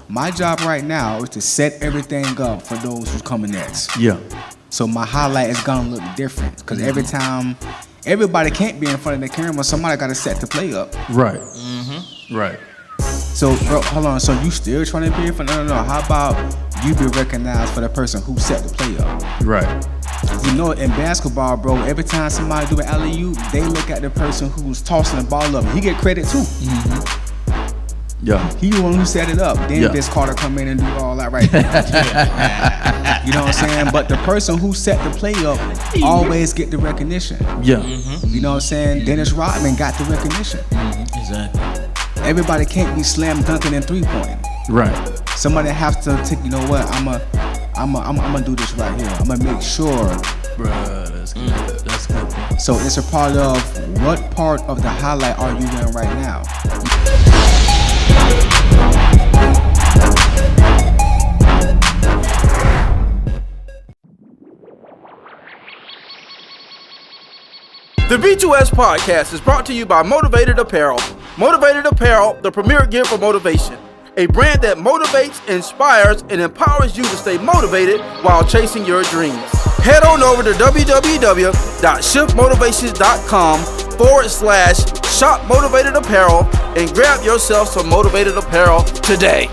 my job right now is to set everything up for those who's coming next. Yeah. So my highlight is gonna look different because every time, everybody can't be in front of the camera. Somebody got to set the play up. Right. Right. So, bro, hold on. So you still trying to be in front? No. How about you be recognized for the person who set the play up? Right. You know, in basketball, bro, every time somebody do an alley-oop, they look at the person who's tossing the ball up. He get credit too. Yeah. He the one who set it up. Then Vince Carter come in and do all that right there. You know what I'm saying? But the person who set the play up always get the recognition. Yeah. You know what I'm saying? Dennis Rodman got the recognition. Exactly. Everybody can't be slam dunking and 3-point. Right. Somebody has to take. You know what? I'm gonna do this right here. I'm gonna make sure. Bruh, that's good. That's good. So it's a part of what part of the highlight are you in right now? The B2S Podcast is brought to you by Motivated Apparel. Motivated Apparel, the premier gear for motivation. A brand that motivates, inspires, and empowers you to stay motivated while chasing your dreams. Head on over to www.shiftmotivations.com/shop Motivated Apparel and grab yourself some Motivated Apparel today.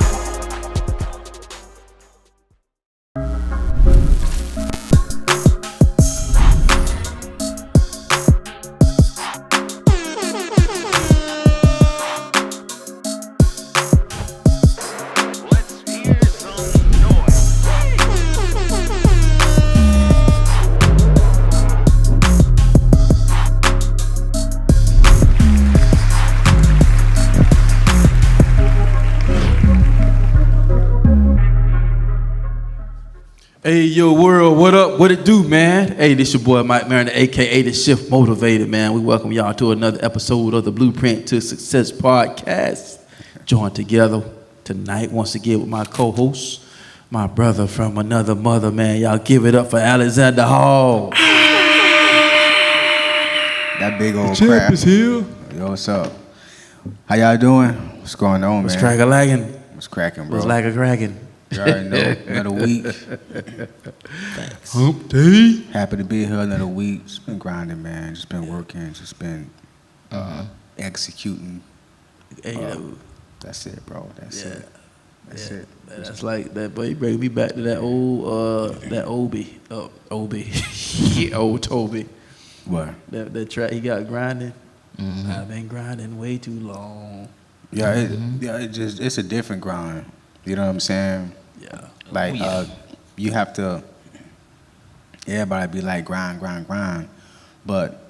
Hey, yo, world, what up? What it do, man? Hey, this your boy Mike Mariner, a.k.a. The Shift Motivated, man. We welcome y'all to another episode of the Blueprint to Success Podcast. Joined together tonight once again with my co-host, my brother from another mother, man. Y'all give it up for Alexander Hall. That big old Champ crap. is here. Yo, what's up? How y'all doing? What's going on, What's man? crack-a-lagging? What's cracking, bro? What's lag-a-cracking? You already know. Another week. Thanks. Hump day. Happy to be here another week. Just been grinding, man. Just been working. Just been executing. Hey, That's it, bro. That's it. That's it. That's like that, boy. You bring me back to that old old Toby. What? That track he got grinding. I've been grinding way too long. Yeah, it's a different grind. You know what I'm saying? Yeah. Like you have to. Everybody be like grind, but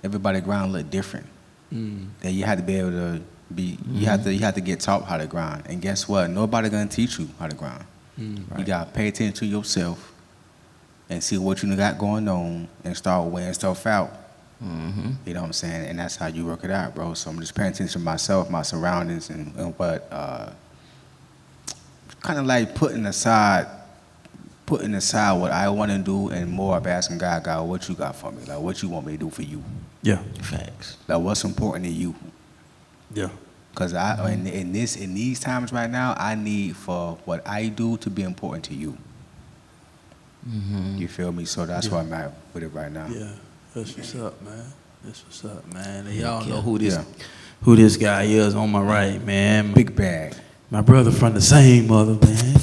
everybody grind a little different. That you have to be able to be. You have to get taught how to grind. And guess what? Nobody gonna teach you how to grind. Right. You gotta pay attention to yourself and see what you got going on and start weighing stuff out. You know what I'm saying? And that's how you work it out, bro. So I'm just paying attention to myself, my surroundings, and what kind of like putting aside what I want to do and more of asking God, what you got for me? Like, what you want me to do for you? Yeah. Facts. Like, what's important to you? Yeah. Because in these times right now, I need for what I do to be important to you. You feel me? So that's where I'm at with it right now. Yeah. That's what's up, man. That's what's up, man. And y'all know who this guy is on my right, man. Big bag. My brother from the same mother, man.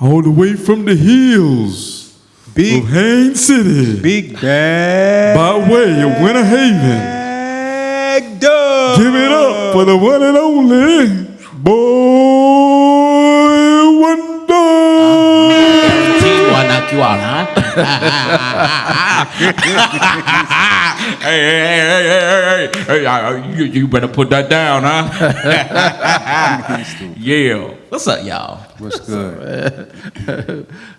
All the way from the hills of Haines City. Big bag. By way of Winter Haven. Dog. Give it up for the one and only Boy Wonda. Guaranteed one knock you out, huh? Hey, you better put that down, huh? Yeah. What's up, y'all? What's good?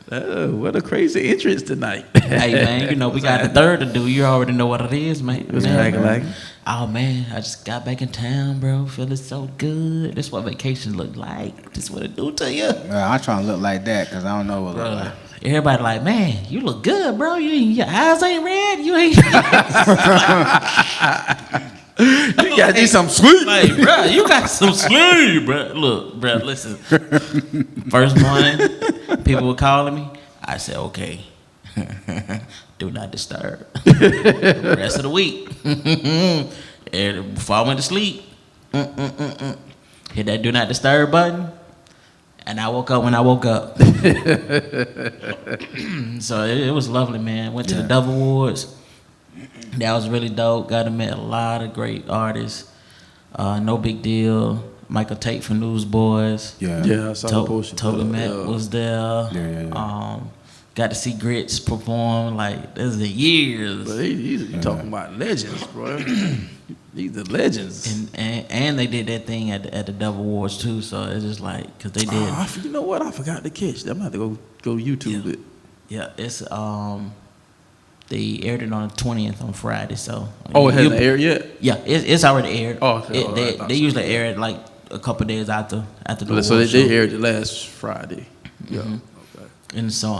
What a crazy entrance tonight. Hey, man, you know, we got the third to do. You already know what it is, man. What's like? Oh, man, I just got back in town, bro. Feeling so good. That's what vacation look like. This what it do to you. I'm trying to look like that because I don't know what it look like. Everybody like, man, you look good, bro. Your eyes ain't red. You ain't. You got you some sleep. Like, bro, you got some sleep, bro. Look, bro, listen. First morning, people were calling me. I said, okay. Do not disturb. The rest of the week. And before I went to sleep, hit that do not disturb button. And I woke up when I woke up. So it was lovely, man. Went to the Dove Awards. That was really dope. Got to meet a lot of great artists. No Big Deal. Michael Tate from Newsboys. Yeah, I saw the post. Toby Mac was there. Got to see Grits perform. Like, this is years. But you talking about legends, bro. These are legends. And they did that thing at the Dove Awards too. So it's just like, cause they did. You know what? I forgot to catch that. I'm gonna have to go YouTube it. Yeah, it's they aired it on the 20th on Friday. So it hasn't aired yet. Yeah, it's already aired. Oh, okay. They usually air it like a couple days after the awards. So they aired it last Friday. Yeah. Mm-hmm. Okay. And so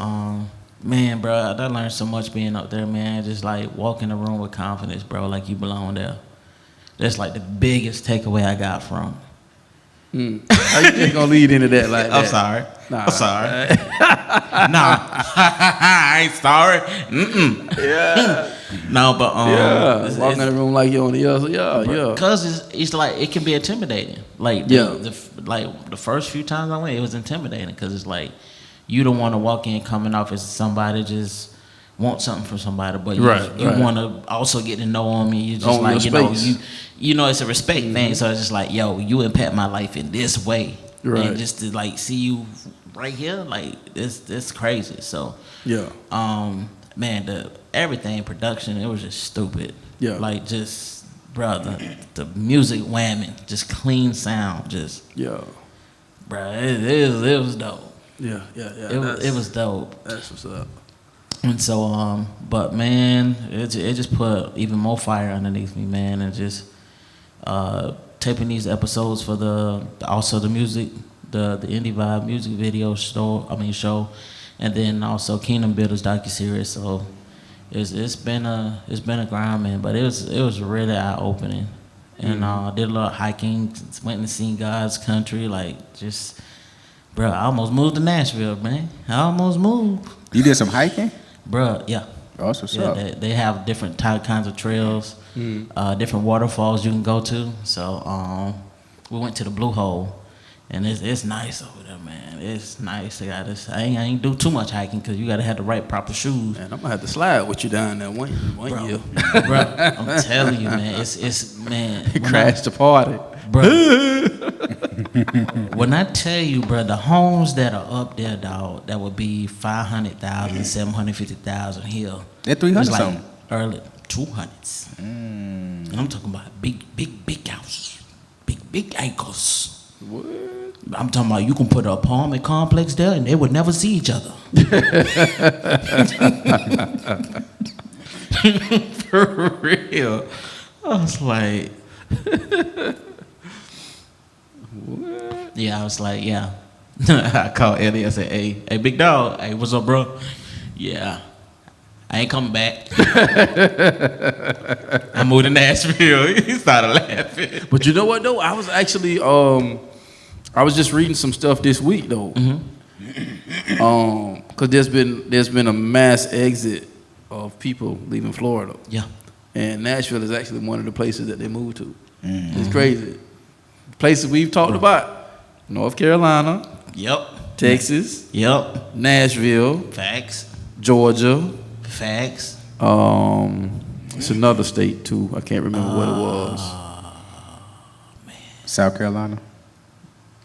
man, bro, I learned so much being up there, man. Just like walk in the room with confidence, bro, like you belong there. That's like the biggest takeaway I got from. How you just gonna lead into that like that? I'm sorry. I'm sorry. Nah, I ain't sorry. Yeah. No, but walking in the room like you on the other. Yeah. Because it's like it can be intimidating. Like the first few times I went, it was intimidating because it's like you don't want to walk in coming off as somebody just want something from somebody, but you want to also get to know them. And you just like you know it's a respect thing. So it's just like, yo, you impact my life in this way, and just to like see you right here, like it's crazy. So man, everything production, it was just stupid. Yeah, like just brother, the music whamming, just clean sound, just bro, it was dope. Yeah. It was dope. That's what's up. And so, but man, it just put even more fire underneath me, man, and just taping these episodes for also the music, the Indie Vibe music video show, and then also Kingdom Builders docuseries. So it's been a grind, man, but it was really eye opening, and did a lot of hiking, went and seen God's country, like just. Bro, I almost moved to Nashville, man. I almost moved. You did some hiking? Bro, yeah. Oh, that's what's up. They have different kinds of trails, different waterfalls you can go to. So we went to the Blue Hole, and it's nice over there, man. It's nice. I ain't do too much hiking because you got to have the right proper shoes. Man, I'm going to have to slide with you down there one year. Bro, I'm telling you, man. It's man. Crash the party. Bro, when I tell you, bro, the homes that are up there, dog, that would be 500,000, 750,000 here. They're 300 like something. Early 200s. And I'm talking about big houses, big acres. What? I'm talking about you can put an apartment complex there and they would never see each other. For real. I was like. What? Yeah, I was like, yeah. I called Eddie. I said, hey, big dog. Hey, what's up, bro? Yeah. I ain't coming back. I moved to Nashville. He started laughing. But you know what, though? I was actually, I was just reading some stuff this week, though. Because there's been a mass exit of people leaving Florida. Yeah. And Nashville is actually one of the places that they moved to. It's crazy. Places we've talked about: North Carolina, Texas, Nashville, facts, Georgia, facts. It's another state too. I can't remember what it was. Man. South Carolina.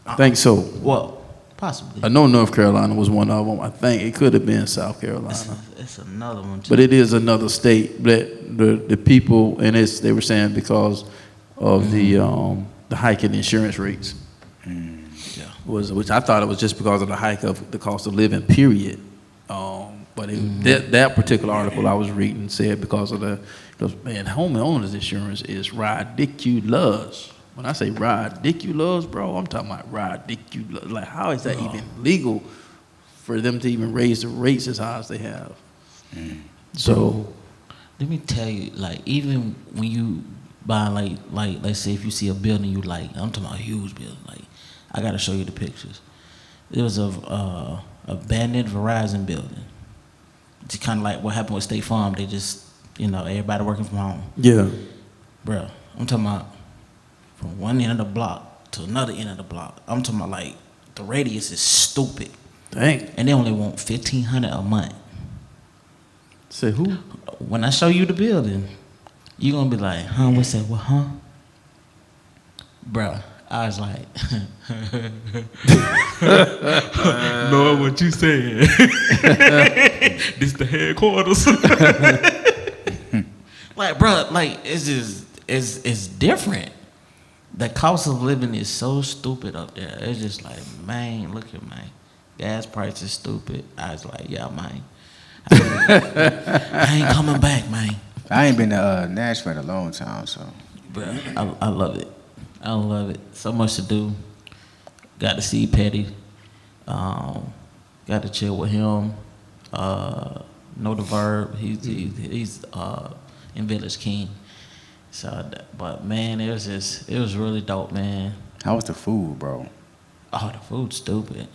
I think so. Well, possibly. I know North Carolina was one of them. I think it could have been South Carolina. It's another one too. But it is another state. But the people, and they were saying because of the hike in insurance rates. Which I thought it was just because of the hike of the cost of living, period. But that particular article I was reading said because homeowners insurance is ridiculous. When I say ridiculous, bro, I'm talking about ridiculous. Like, how is that even legal for them to even raise the rates as high as they have? So, let me tell you, like, even when you buying like let's say if you see a building you like, I'm talking about a huge building. Like I gotta show you the pictures. It was a abandoned Verizon building. It's kind of like what happened with State Farm. They just everybody working from home. Yeah. Bro, I'm talking about from one end of the block to another end of the block. I'm talking about like the radius is stupid. Dang. And they only want $1,500 a month. Say who? When I show you the building, you gonna be like, huh? What's that? What? Huh? Bro, I was like, know what you said. This the headquarters. Like, bro, like it's just it's different. The cost of living is so stupid up there. It's just like, man, look at man. Gas price is stupid. I was like, yeah, man. I ain't coming back, man. I ain't been to Nashville in a long time, so. Bro, I love it. I love it. So much to do. Got to see Petty. Got to chill with him. Know the Verb. He's in Village King. So, but man, it was really dope, man. How was the food, bro? Oh, the food's stupid.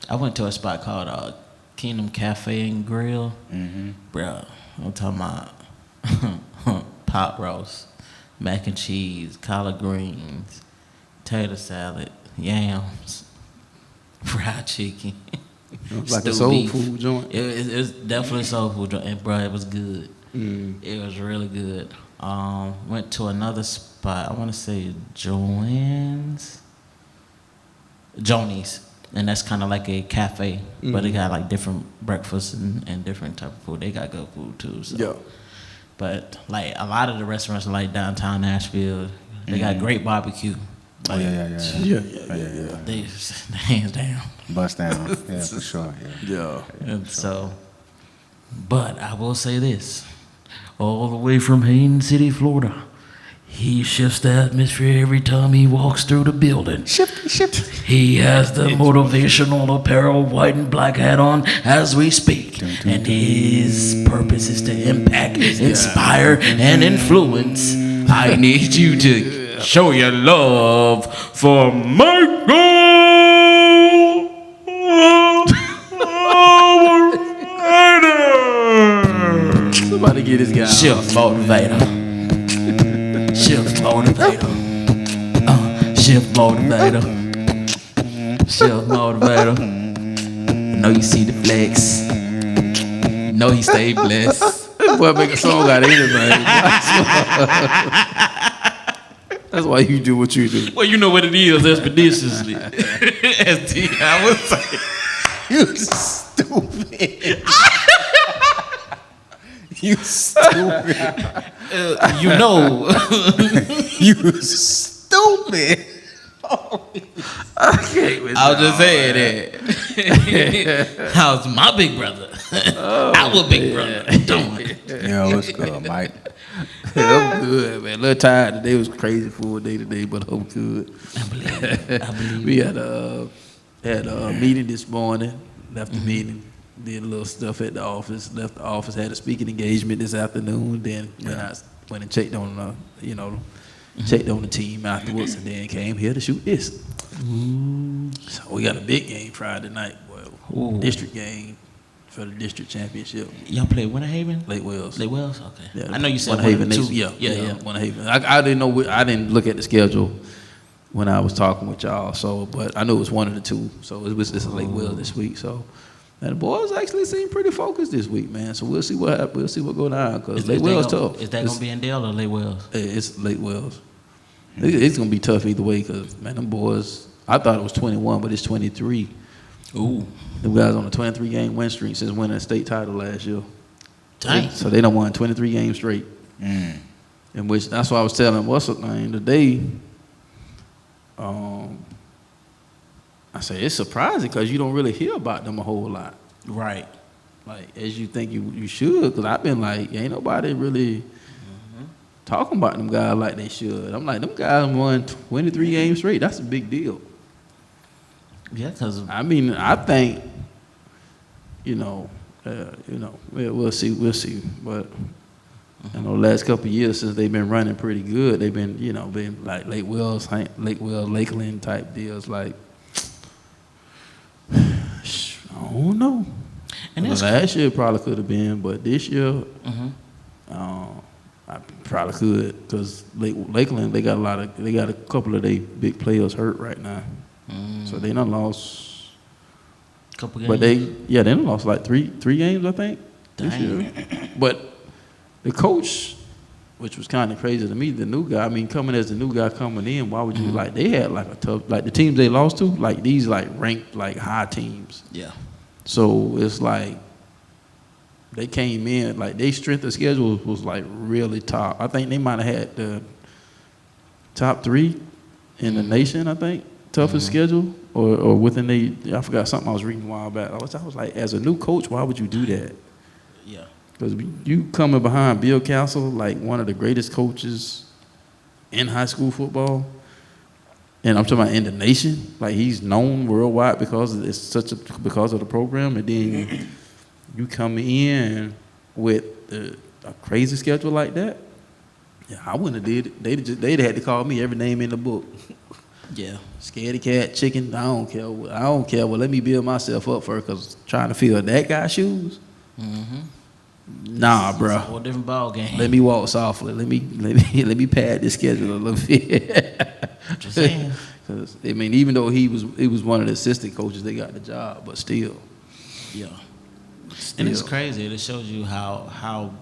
I went to a spot called Kingdom Cafe and Grill. Mm-hmm. Bro, I'm talking about pot roast, mac and cheese, collard greens, tater salad, yams, fried chicken. Like a soul food joint. It was definitely a soul food joint, and bro, it was good. It was really good. Went to another spot. I want to say Joni's, and that's kind of like a cafe, but they got like different breakfasts and different type of food. They got good food too. So. Yeah. But like a lot of the restaurants like downtown Nashville, they got great barbecue. Like, Yeah. They hands down. Bust down. Yeah, for sure. Yeah. And so, but I will say this, all the way from Hayden City, Florida, he shifts the atmosphere every time he walks through the building. Shift. He has the motivational apparel, white and black hat on as we speak. And his purpose is to impact, inspire, and influence. I need you to show your love for Michael. Somebody get this guy. Shift motivator. Shift motivator. Shift motivator. Shift motivator. Know you see the flex. Know he stay blessed. Boy, make a song out of anything. That's why you do what you do. Well, you know what it is expeditiously. As I would say. You stupid. You stupid. You know. You stupid. I can't with I was just saying that. How's my big brother? Our big brother doing? Yo, what's good, Mike? I'm good, man. A little tired. Today was crazy full day today, but I'm good. I believe it. We had a meeting this morning. Left the meeting. Did a little stuff at the office. Left the office. Had a speaking engagement this afternoon. Then went and checked on checked on the team afterwards, and then came here to shoot this. So we got a big game Friday night, boy. District game for the district championship. Y'all play Winter Haven? Lake Wells. Lake Wells? Okay. Yeah, I know you said Winter Haven. too. Yeah. Winter Haven. I didn't know. I didn't look at the schedule when I was talking with y'all. So, but I knew it was one of the two. So it's Lake Wells this week. So. And the boys actually seem pretty focused this week, man. So we'll see what happens. We'll see what goes down because Lake Wells tough. Is that gonna be in Dale or Lake Wells? It's Lake Wells. It's gonna be tough either way because man, them boys. I thought it was 21, but it's 23. Ooh, Them guys on a 23 game win streak since winning a state title last year. dang. So they done won 23 games straight. In which that's why I was telling what's her name today. I say it's surprising because you don't really hear about them a whole lot. Right. Like as you think you should, because I've been like, ain't nobody really talking about them guys like they should. I'm like, them guys won 23 games straight. That's a big deal. Yeah, because I mean, I think, we'll see, but In the last couple of years since they've been running pretty good, they've been, been like Lakeland type deals. Like, I don't know. And last year probably could have been, but this year, I probably could, because Lakeland they got a couple of their big players hurt right now, so they done lost. Couple games. But they done lost like three games, I think, this year. But the coach, which was kind of crazy to me, the new guy. I mean, coming as the new guy coming in, why would you like? They had like a tough, like the teams they lost to, like these like ranked like high teams. Yeah. So it's like they came in, like their strength of schedule was like really top. I think they might have had the top 3 in the nation, I think, toughest schedule, or within I forgot something I was reading a while back. I was like, as a new coach, why would you do that? Yeah. Because you coming behind Bill Castle, like one of the greatest coaches in high school football, and I'm talking about in the nation. Like he's known worldwide because of the program, and then you come in with a crazy schedule like that. Yeah, I wouldn't have did it. They'd had to call me every name in the book. Yeah. Scaredy cat, chicken. I don't care. Well, let me build myself up first, because trying to fill that guy's shoes. Nah, bro. It's a whole different ball game. Let me walk softly. Let me pad this schedule a little bit. Just saying. Because I mean, even though he was one of the assistant coaches, they got the job, but still. Yeah. And it's crazy. It shows you how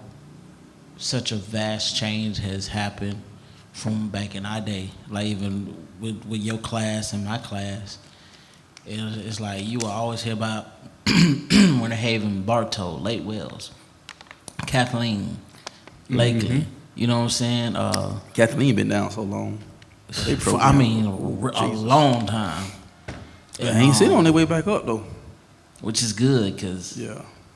such a vast change has happened from back in our day. Like even with your class and my class, it's like you will always hear about Winter Haven, Bartow, Lake Wells, Kathleen, Lakeland. You know what I'm saying? Kathleen been down so long. I mean, a long time. I ain't sitting on their way back up though. Which is good, because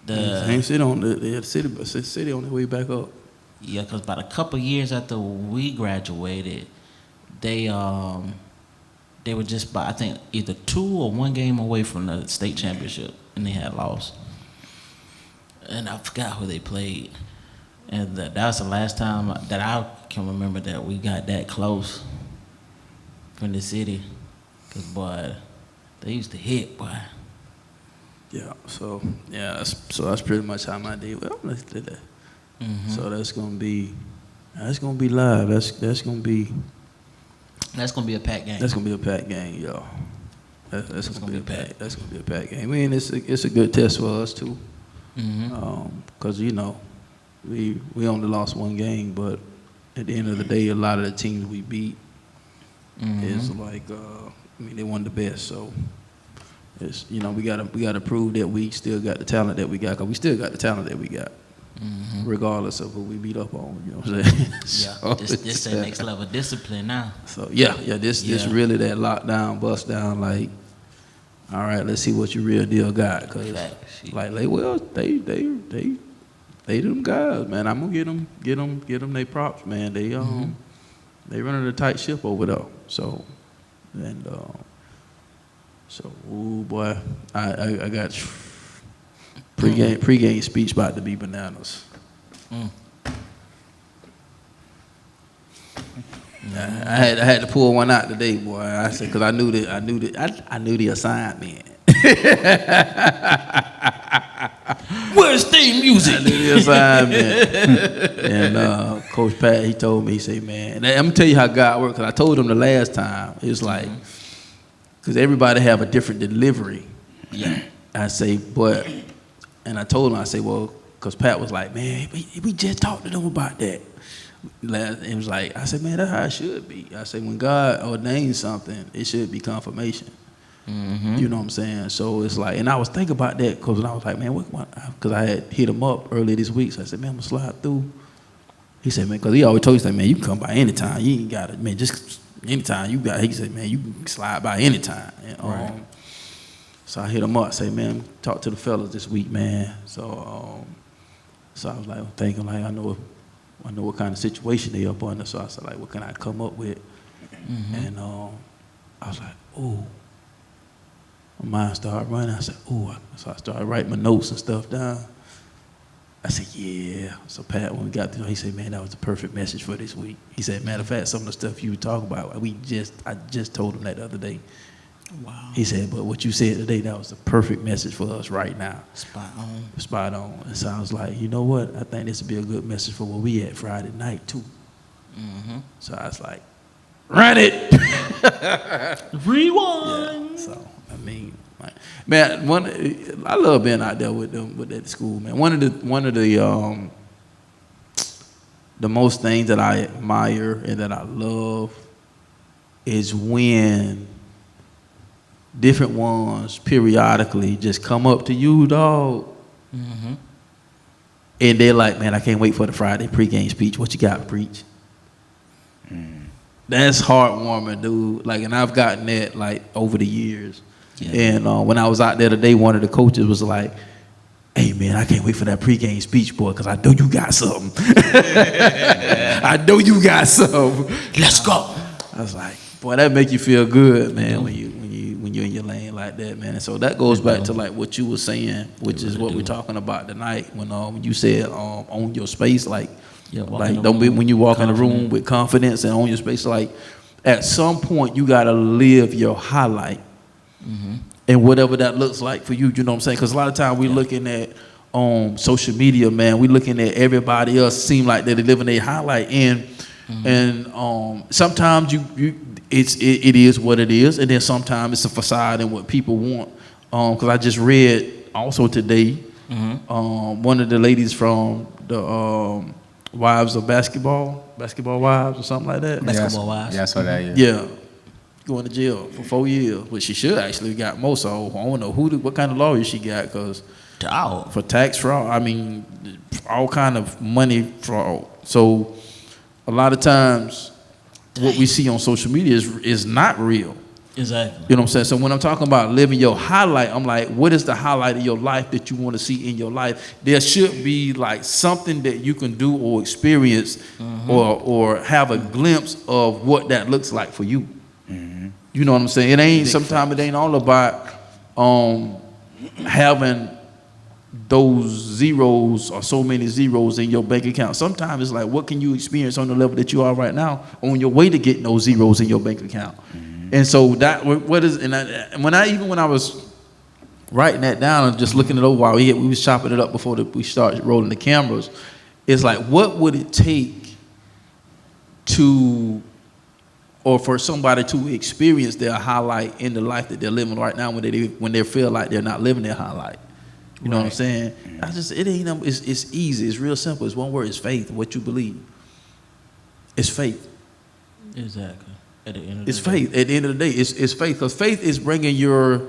ain't sit on the city on their way back up. Yeah, because about a couple years after we graduated, they were just by, I think, either 2 or 1 game away from the state championship, and they had lost. And I forgot who they played. And that was the last time that I can remember that we got that close from the city. Because, boy, they used to hit, boy. Yeah, so that's pretty much how my day went. Let's do that. So that's gonna be live. That's gonna be a packed game. That's gonna be a packed game, y'all. That's gonna be a packed game. I mean, it's a good test for us too, because we only lost 1 game, but at the end of the day, a lot of the teams we beat is like they won the best. So it's we gotta prove that we still got the talent that we got, because we still got the talent that we got. Regardless of who we beat up on, you know what I'm saying? Yeah, this the next level of discipline now. So this really that lockdown, bust down. Like, all right, let's see what your real deal got. Cause like they them guys, man. I'm gonna get them they props, man. They running a tight ship over there. So ooh boy, I got. Pre-game speech about to be bananas. I had to pull one out today, boy. I said, because I knew the assignment. Where's theme music? I knew the assignment. And Coach Pat, he told me, he said, man, I'm gonna tell you how God works. Because I told him the last time, it's like, because everybody have a different delivery. Yeah. I say, but. And I told him, I said, well, because Pat was like, man, we just talked to them about that. And it was like, I said, man, that's how it should be. I said, when God ordains something, it should be confirmation. You know what I'm saying? So it's like, and I was thinking about that, because I was like, man, because I had hit him up earlier this week. So I said, man, I'm going to slide through. He said, man, because he always told me, man, you can come by anytime. You ain't got it, man, just anytime you got it. He said, man, you can slide by anytime. And, right. So I hit him up, say, man, talk to the fellas this week, man. So I was like thinking, like, I know what kind of situation they up under. So I said, like, what can I come up with? And I was like, ooh. My mind started running. I said, ooh. So I started writing my notes and stuff down. I said, yeah. So Pat, when we got through, he said, man, that was the perfect message for this week. He said, matter of fact, some of the stuff you were talking about, I just told him that the other day. Wow. He said, but what you said today, that was the perfect message for us right now. Spot on. Spot on. And so I was like, you know what? I think this would be a good message for where we at Friday night too. Mm-hmm. So I was like, run it. Rewind. Yeah, so I mean, man, I love being out there with them, with that school, man. One of the most things that I admire and that I love is when different ones periodically just come up to you, dog, Mm-hmm. and they're like, man, I can't wait for the Friday pregame speech. What you got to preach? That's heartwarming, dude. Like, and I've gotten that like over the years. Yeah. And when I was out there today, one of the coaches was like, hey, man, I can't wait for that pregame speech, boy, because I know you got something. I know you got something. Let's go. I was like, boy, that make you feel good, man, when you're in your lane like that, man. And so that goes back to like what you were saying, which is what we're talking about tonight. When you said own your space, like don't be when you walk in the room with confidence and own your space. Like at some point you gotta live your highlight. Mm-hmm. And whatever that looks like for you, you know what I'm saying? Because a lot of times we're looking at social media, man. We're looking at everybody else seem like they're living their highlight, and sometimes it is what it is, and then sometimes it's a facade and what people want. Because I just read also today, one of the ladies from the Wives of Basketball Wives or something like that. Basketball Wives. Yeah, I saw that. Yeah. Going to jail for 4 years, but she should actually got more. So I don't know what kind of lawyer she got, because for tax fraud, I mean, all kind of money fraud. So a lot of times, what we see on social media is not real. Exactly. You know what I'm saying? So when I'm talking about living your highlight, I'm like, what is the highlight of your life that you want to see in your life? There should be like something that you can do or experience, or have a glimpse of what that looks like for you. You know what I'm saying? It ain't sometimes it ain't all about having those zeros or so many zeros in your bank account. Sometimes it's like, what can you experience on the level that you are right now on your way to getting those zeros in your bank account? And so that what is when I was writing that down and just looking it over while we was chopping it up before we started rolling the cameras, it's like, what would it take for somebody to experience their highlight in the life that they're living right now when they feel like they're not living their highlight? You know what I'm saying? It's easy. It's real simple. It's one word. It's faith. What you believe. It's faith. Exactly. At the end of it's faith. At the end of the day, it's faith. Because faith is bringing your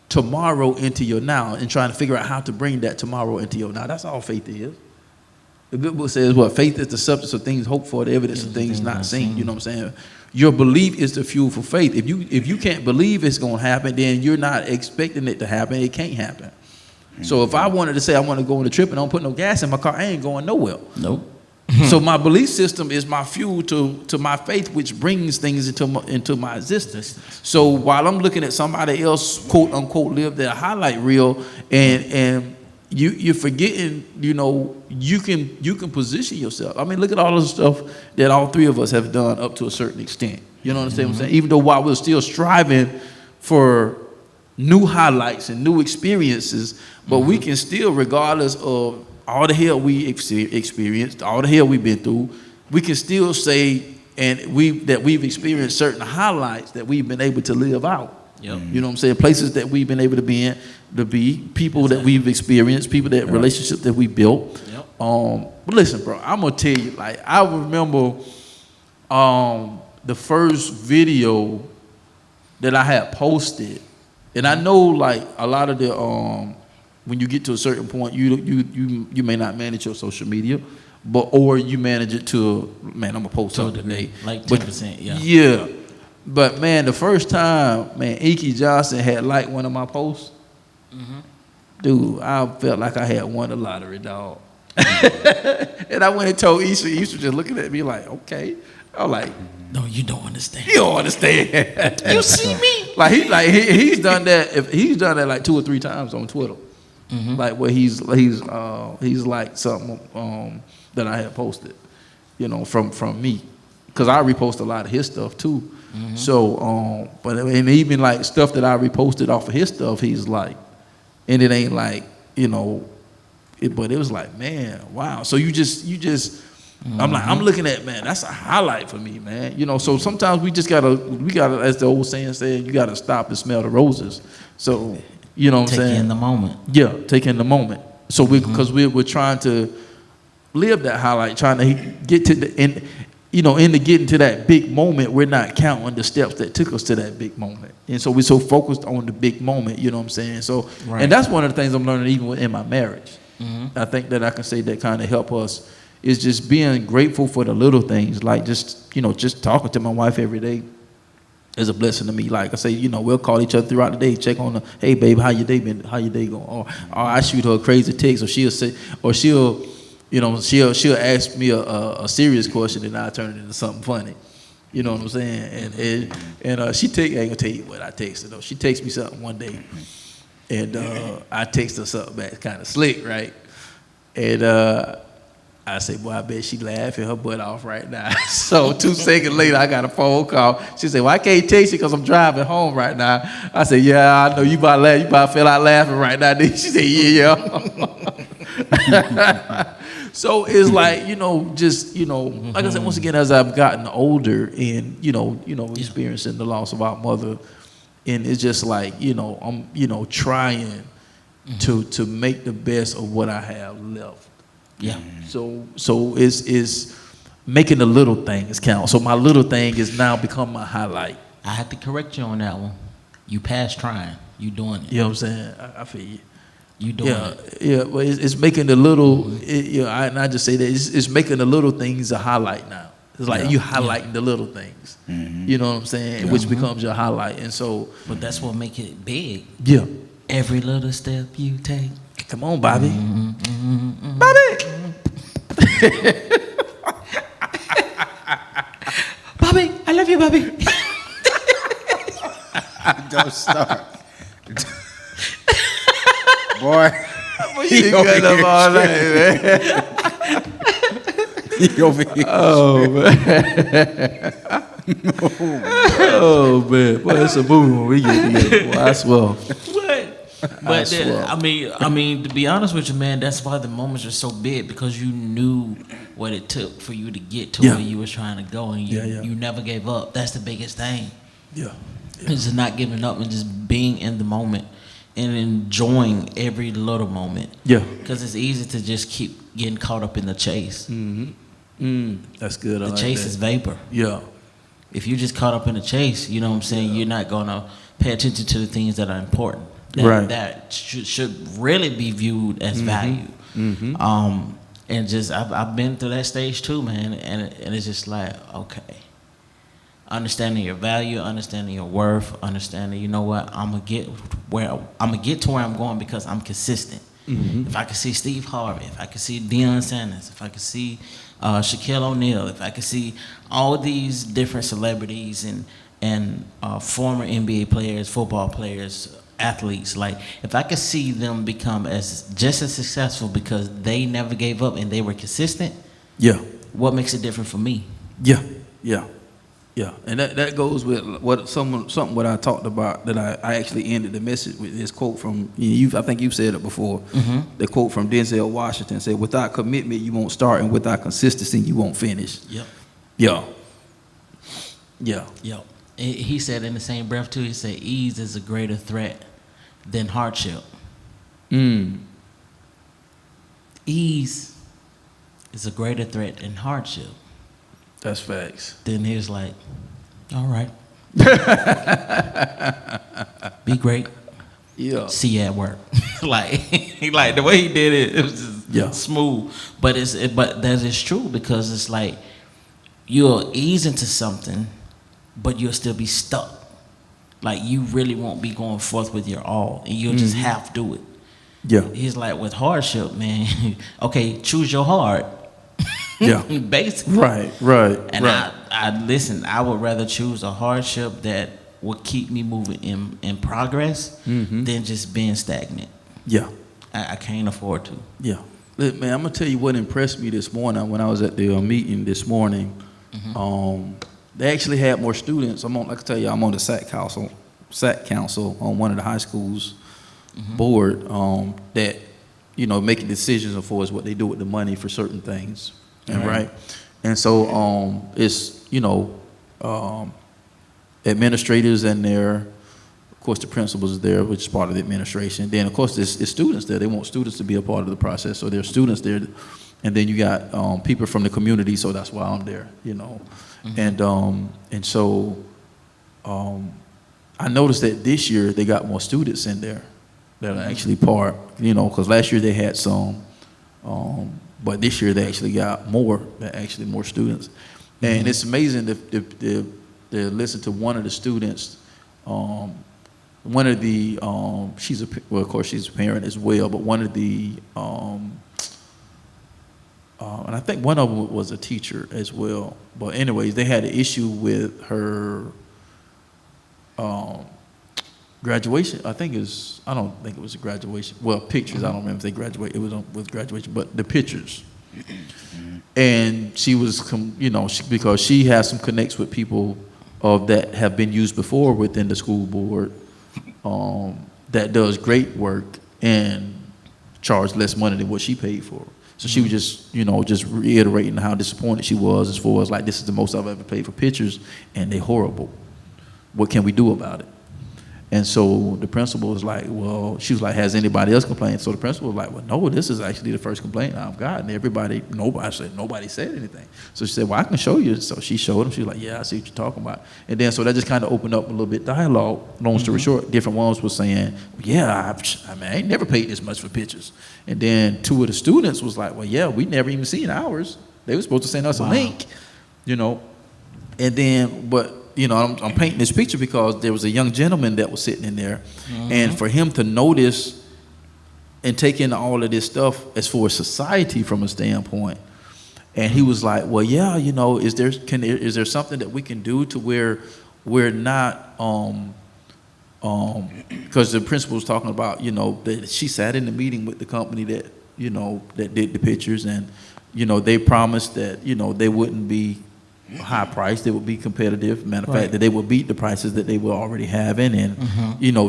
tomorrow into your now and trying to figure out how to bring that tomorrow into your now. That's all faith is. The good book says what? Faith is the substance of things hoped for, the evidence of things not seen. You know what I'm saying? Your belief is the fuel for faith. If you can't believe it's going to happen, then you're not expecting it to happen. It can't happen. So if I wanted to say I want to go on a trip and I don't put no gas in my car, I ain't going nowhere. Nope. So my belief system is my fuel to my faith, which brings things into my existence. So while I'm looking at somebody else, quote unquote, live their highlight reel, and you're forgetting, you can position yourself. I mean, look at all the stuff that all three of us have done up to a certain extent. You know what I'm saying? Even though while we're still striving for new highlights and new experiences, but we can still, regardless of all the hell we experienced, all the hell we've been through, we can still say that we've experienced certain highlights that we've been able to live out. Yep. You know what I'm saying? Places that we've been able to be, people that we've experienced, relationships that we built. Yep. But listen, bro, I'm gonna tell you, like, I remember the first video that I had posted, and I know like a lot of the when you get to a certain point, you may not manage your social media, or you manage it to, man, I'm gonna post something today, like 10%, yeah. But man, the first time, man, Inky Johnson had liked one of my posts, dude, I felt like I had won the lottery, dog. And I went and told Issa. Issa just looking at me like, okay. I'm like, no, you don't understand. You don't understand. You see me? He's done that. He's done that like 2 or 3 times on Twitter. like where he's like something that I had posted, you know, from me, because I repost a lot of his stuff too. So, but and even like stuff that I reposted off of his stuff, he's like, and it ain't like, you know, but it was like, man, wow. So you just. I'm looking at, man, that's a highlight for me, man. You know, so sometimes we gotta, as the old saying said, you gotta stop and smell the roses. So, you know what I'm saying? Take in the moment. Yeah, take in the moment. So because we're trying to live that highlight, trying to get to the end, you know, into getting to that big moment, we're not counting the steps that took us to that big moment. And so we're so focused on the big moment, you know what I'm saying? So, and that's one of the things I'm learning even in my marriage. I think that I can say that kind of help us is just being grateful for the little things, like just, you know, just talking to my wife every day is a blessing to me. Like I say, you know, we'll call each other throughout the day, check on her, hey babe, how your day been? How your day going? Or I shoot her a crazy text, or she'll say, or she'll ask me a serious question and I'll turn it into something funny. You know what I'm saying? And she I ain't gonna tell you what I texted though. She texted me something one day, and I texted her something back, kind of slick, right? And I say, boy, I bet she laughing her butt off right now. So 2 seconds later, I got a phone call. She said, well, I can't text you because I'm driving home right now. I said, yeah, I know you about to laugh. You about to feel like laughing right now. She said, yeah. So it's like, you know, just, you know, like I said, once again, as I've gotten older and, you know, experiencing the loss of our mother, and it's just like, you know, I'm, you know, trying to make the best of what I have left. Yeah. So it's making the little things count. So my little thing is now become my highlight. I had to correct you on that one. You past trying. You doing it. You know what I'm saying? I feel you. You doing it. Yeah, but it's making the little, and I just say that it's making the little things a highlight now. It's like you highlighting the little things. You know what I'm saying? Which becomes your highlight. And so. But that's what make it big. Yeah. Every little step you take. Come on, Bobby. Bobby! Bobby, I love you, Bobby. Don't start. Boy. You got up all night, man. He over here. Oh, man. Oh, man. Boy, that's a boom when we get together. Boy, I swear. But I mean, to be honest with you, man, that's why the moments are so big, because you knew what it took for you to get to where you were trying to go, and you never gave up. That's the biggest thing. Yeah. It's just not giving up and just being in the moment and enjoying every little moment. Yeah. Because it's easy to just keep getting caught up in the chase. That's good. The chase is vapor. Yeah. If you just caught up in the chase, you know what I'm saying, you're not gonna pay attention to the things that are important. That should really be viewed as value. And just I've been through that stage too, man, and it's just like, okay, understanding your value, understanding your worth, understanding, you know what, I'm gonna get to where I'm going because I'm consistent. If I could see Steve Harvey, if I could see Deion Sanders, if I could see Shaquille O'Neal, if I could see all these different celebrities and former NBA players, football players, athletes, like if I could see them become just as successful because they never gave up and they were consistent, what makes it different for me? Yeah, and that goes with what something what I talked about, that I actually ended the message with this quote from you. I think you've said it before. The quote from Denzel Washington said, "Without commitment, you won't start, and without consistency, you won't finish." Yeah. He said in the same breath too, he said ease is a greater threat than hardship. Ease is a greater threat than hardship. That's facts. Then he was like, all right. Be great. Yeah. See you at work. like the way he did it, it was just smooth. But that is true, because it's like you'll ease into something, but you'll still be stuck. Like you really won't be going forth with your all, and you'll just half do it. Yeah. He's like, with hardship, man, okay, choose your hard. Basically. Right. And I listen, I would rather choose a hardship that will keep me moving in progress than just being stagnant. I can't afford to. Yeah. Look, man, I'm gonna tell you what impressed me this morning when I was at the meeting this morning. They actually had more students. I'm on the SAC council on one of the high schools board that making decisions as far as what they do with the money for certain things, right? And so it's administrators in there. Of course, the principals is there, which is part of the administration. Then, of course, it's students there. They want students to be a part of the process, so there's students there. And then you got people from the community, so that's why I'm there, And so I noticed that this year they got more students in there that are actually part, because last year they had some, but this year they actually got more students. And it's amazing to listen to one of the students. One of the of course she's a parent as well, but one of the and I think one of them was a teacher as well. But anyways, they had an issue with her graduation. I don't think it was a graduation. Well, pictures. I don't remember if they graduated. It was with graduation, but the pictures. And she was, because she has some connects with people that have been used before within the school board, that does great work and charge less money than what she paid for. So she was just reiterating how disappointed she was as far as like, this is the most I've ever paid for pictures and they're horrible. What can we do about it? And so the principal was like, well, she was like, has anybody else complained? So the principal was like, well, no, this is actually the first complaint I've gotten. Nobody said anything. So she said, well, I can show you. So she showed him. She was like, yeah, I see what you're talking about. And then so that just kind of opened up a little bit dialogue. Long story short, different ones were saying, yeah, I ain't never paid this much for pictures. And then two of the students was like, well, yeah, we never even seen ours. They were supposed to send us a link, And then, but I'm painting this picture because there was a young gentleman that was sitting in there, and for him to notice and take in all of this stuff as far as society from a standpoint, and he was like, well, yeah, is there something that we can do to where we're not, because the principal was talking about, that she sat in the meeting with the company that, that did the pictures, and, they promised that, they wouldn't be high price, they would be competitive. Matter of fact, that they would beat the prices that they were already having, and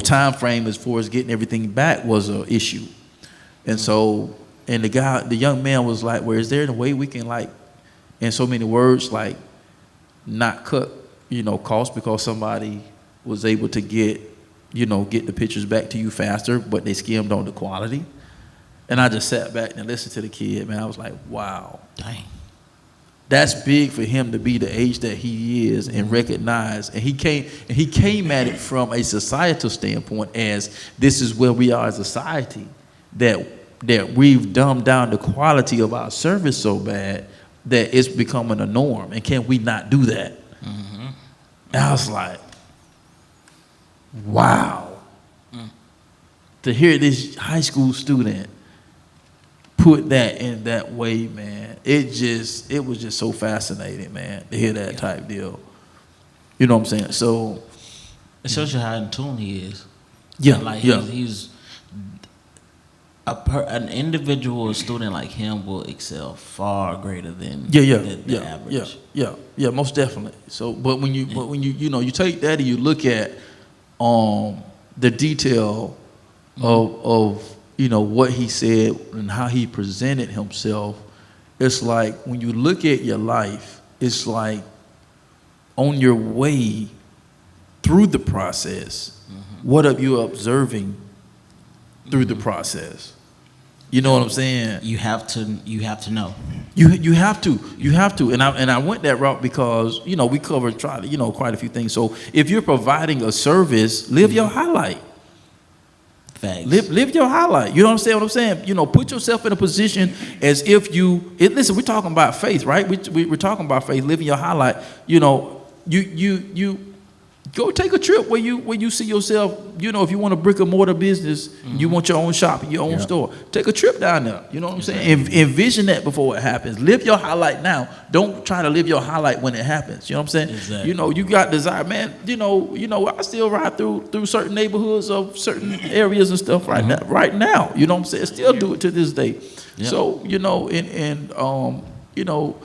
time frame as far as getting everything back was an issue. And so, and the young man was like, well, is there a way we can, like, in so many words, like, not cut, costs because somebody was able to get the pictures back to you faster, but they skimmed on the quality. And I just sat back and listened to the kid, man. I was like, wow. Dang. That's big for him to be the age that he is and recognize. And he came at it from a societal standpoint, as this is where we are as a society, that we've dumbed down the quality of our service so bad that it's becoming a norm. And can we not do that? And I was like, wow. To hear this high school student put that in that way, man, it was just so fascinating, man, to hear that type deal. You know what I'm saying? So it shows you how in tune he is. Yeah, like yeah. He's an individual student like him will excel far greater than the average. Yeah, most definitely. So, but when you take that and you look at the detail of what he said and how he presented himself, it's like when you look at your life, it's like on your way through the process, what are you observing through the process? You know what I'm saying? You have to know. You have to. And I went that route because, we covered quite a few things. So if you're providing a service, live your highlight. Facts. Live your highlight. You understand what I'm saying? Put yourself in a position as if listen, we're talking about faith, right? We're talking about faith, living your highlight. You Go take a trip where you see yourself, you know, if you want a brick and mortar business, you want your own shop, your own store, take a trip down there. You know what I'm saying? Envision that before it happens. Live your highlight now. Don't try to live your highlight when it happens. You know what I'm saying? Exactly. You know, you got desire, man. You know, I still ride through certain neighborhoods of certain areas and stuff right now. You know what I'm saying? Still do it to this day. Yep. So, you know, and you know,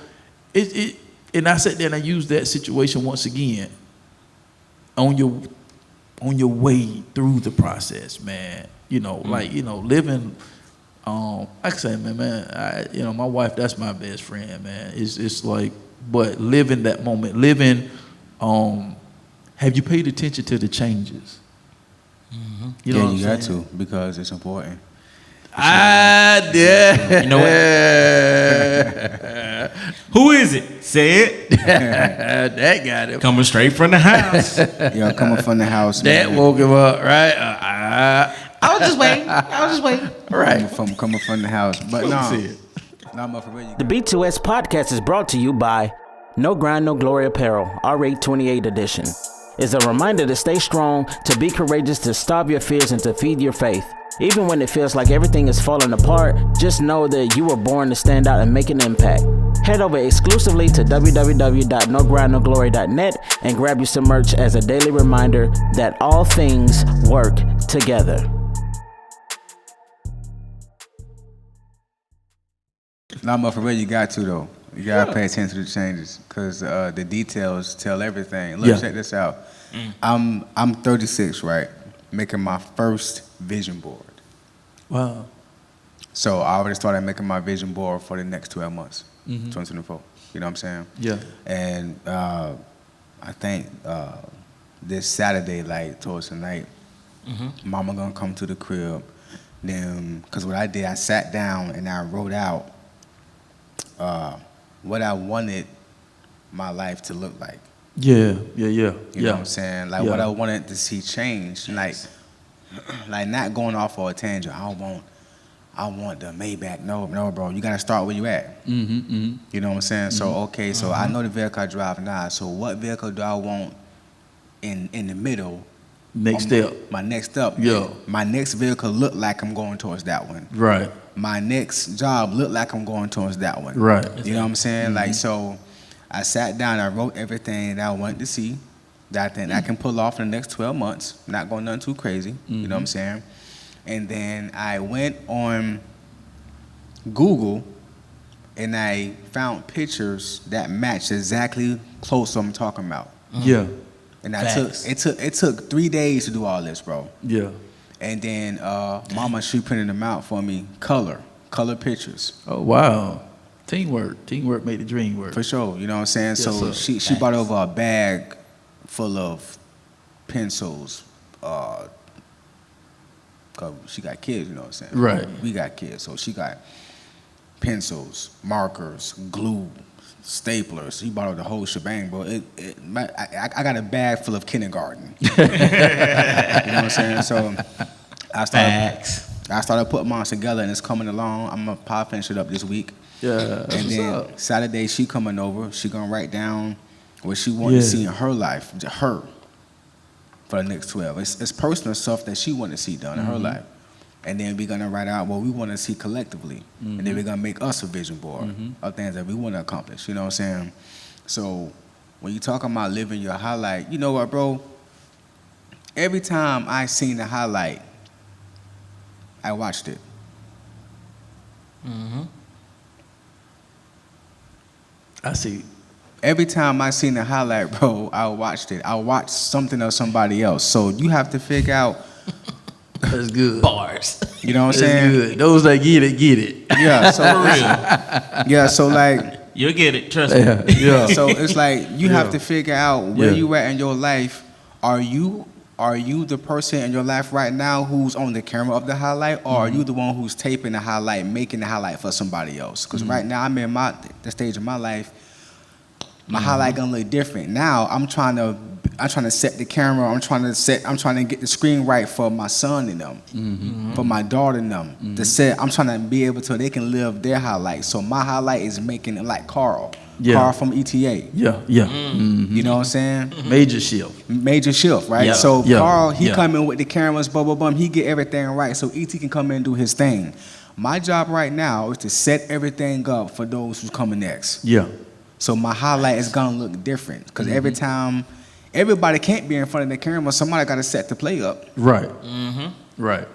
it and I sat there and I used that situation once again. On your way through the process, man. You know, like, you know, living, like I say, man, you know, my wife, that's my best friend, man. It's like, but living that moment, have you paid attention to the changes? You know what I'm you saying? got to, because it's important. You know what? Who is it? Say it. That got him. Coming straight from the house. Yeah, coming from the house. That man. woke him up, right? I was just waiting. Right. Coming from the house. But no. See it. No, for real. The B2S Podcast is brought to you by No Grind, No Glory Apparel, R8 28 edition. It's a reminder to stay strong, to be courageous, to stop your fears, and to feed your faith. Even when it feels like everything is falling apart, just know that you were born to stand out and make an impact. Head over exclusively to www.nogrindnoglory.net and grab you some merch as a daily reminder that all things work together. No, for real, you got to, though. You got to pay attention to the changes, because the details tell everything. Look, check this out. I'm 36, right? Making my first vision board. Wow. So I already started making my vision board for the next 12 months, 2024. You know what I'm saying? Yeah. And I think this Saturday, like towards the night, Mama gonna come to the crib. Then, because what I did, I sat down and I wrote out what I wanted my life to look like. Yeah. You know what I'm saying? Like what I wanted to see change. Like not going off for a tangent. I want the Maybach. No, bro. You gotta start where you at. You know what I'm saying? So okay, so I know the vehicle I drive now. So what vehicle do I want in the middle? Next step. My next step. Yeah. My next vehicle look like I'm going towards that one. Right. My next job look like I'm going towards that one. Right. You know what I'm saying? Like, so I sat down, I wrote everything that I wanted to see, that I think I can pull off in the next 12 months, not going nothing too crazy, you know what I'm saying? And then I went on Google and I found pictures that matched exactly close to what I'm talking about. Yeah. And it took 3 days to do all this, bro. Yeah. And then Mama, she printed them out for me, color pictures. Oh, wow. Teamwork made the dream work. For sure, you know what I'm saying? Yes, so sir. she brought over a bag full of pencils, cause she got kids, you know what I'm saying? Right. We got kids, so she got pencils, markers, glue, staplers. She bought over the whole shebang, bro. I got a bag full of kindergarten. You know what I'm saying? So I started putting mine together, and it's coming along. I'm gonna probably finish it up this week. Yeah. And then Saturday, she coming over. She gonna write down what she want to see in her life, her, for the next 12. It's personal stuff that she want to see done in her life. And then we're gonna write out what we want to see collectively. And then we're gonna make us a vision board of things that we want to accomplish. You know what I'm saying? So when you talking about living your highlight, you know what, bro? Every time I seen the highlight, I watched it. I see. Every time I seen the highlight, bro, I watched it. I watched something of somebody else. So you have to figure out. That's good. Bars. You know what I'm That's saying? good. Those that get it. Yeah. So yeah. So like. You'll get it. Trust me. Yeah. So it's like you have to figure out where you at in your life. Are you the person in your life right now who's on the camera of the highlight, or are you the one who's taping the highlight, making the highlight for somebody else? Because right now I'm in the stage of my life. My highlight gonna look different. Now I'm trying to set the camera. I'm trying to get the screen right for my son and them, for my daughter and them. To set, I'm trying to be able to they can live their highlight. So my highlight is making it like Carl. Yeah. Carl from ETA. Yeah. You know what I'm saying? Major shift, right? Yeah. So Yeah. Carl, he Yeah. come in with the cameras, blah, blah, blah. He get everything right. So ET can come in and do his thing. My job right now is to set everything up for those who's coming next. Yeah. So my highlight is gonna look different. Because every time, everybody can't be in front of the camera. Somebody got to set the play up. Right. Right.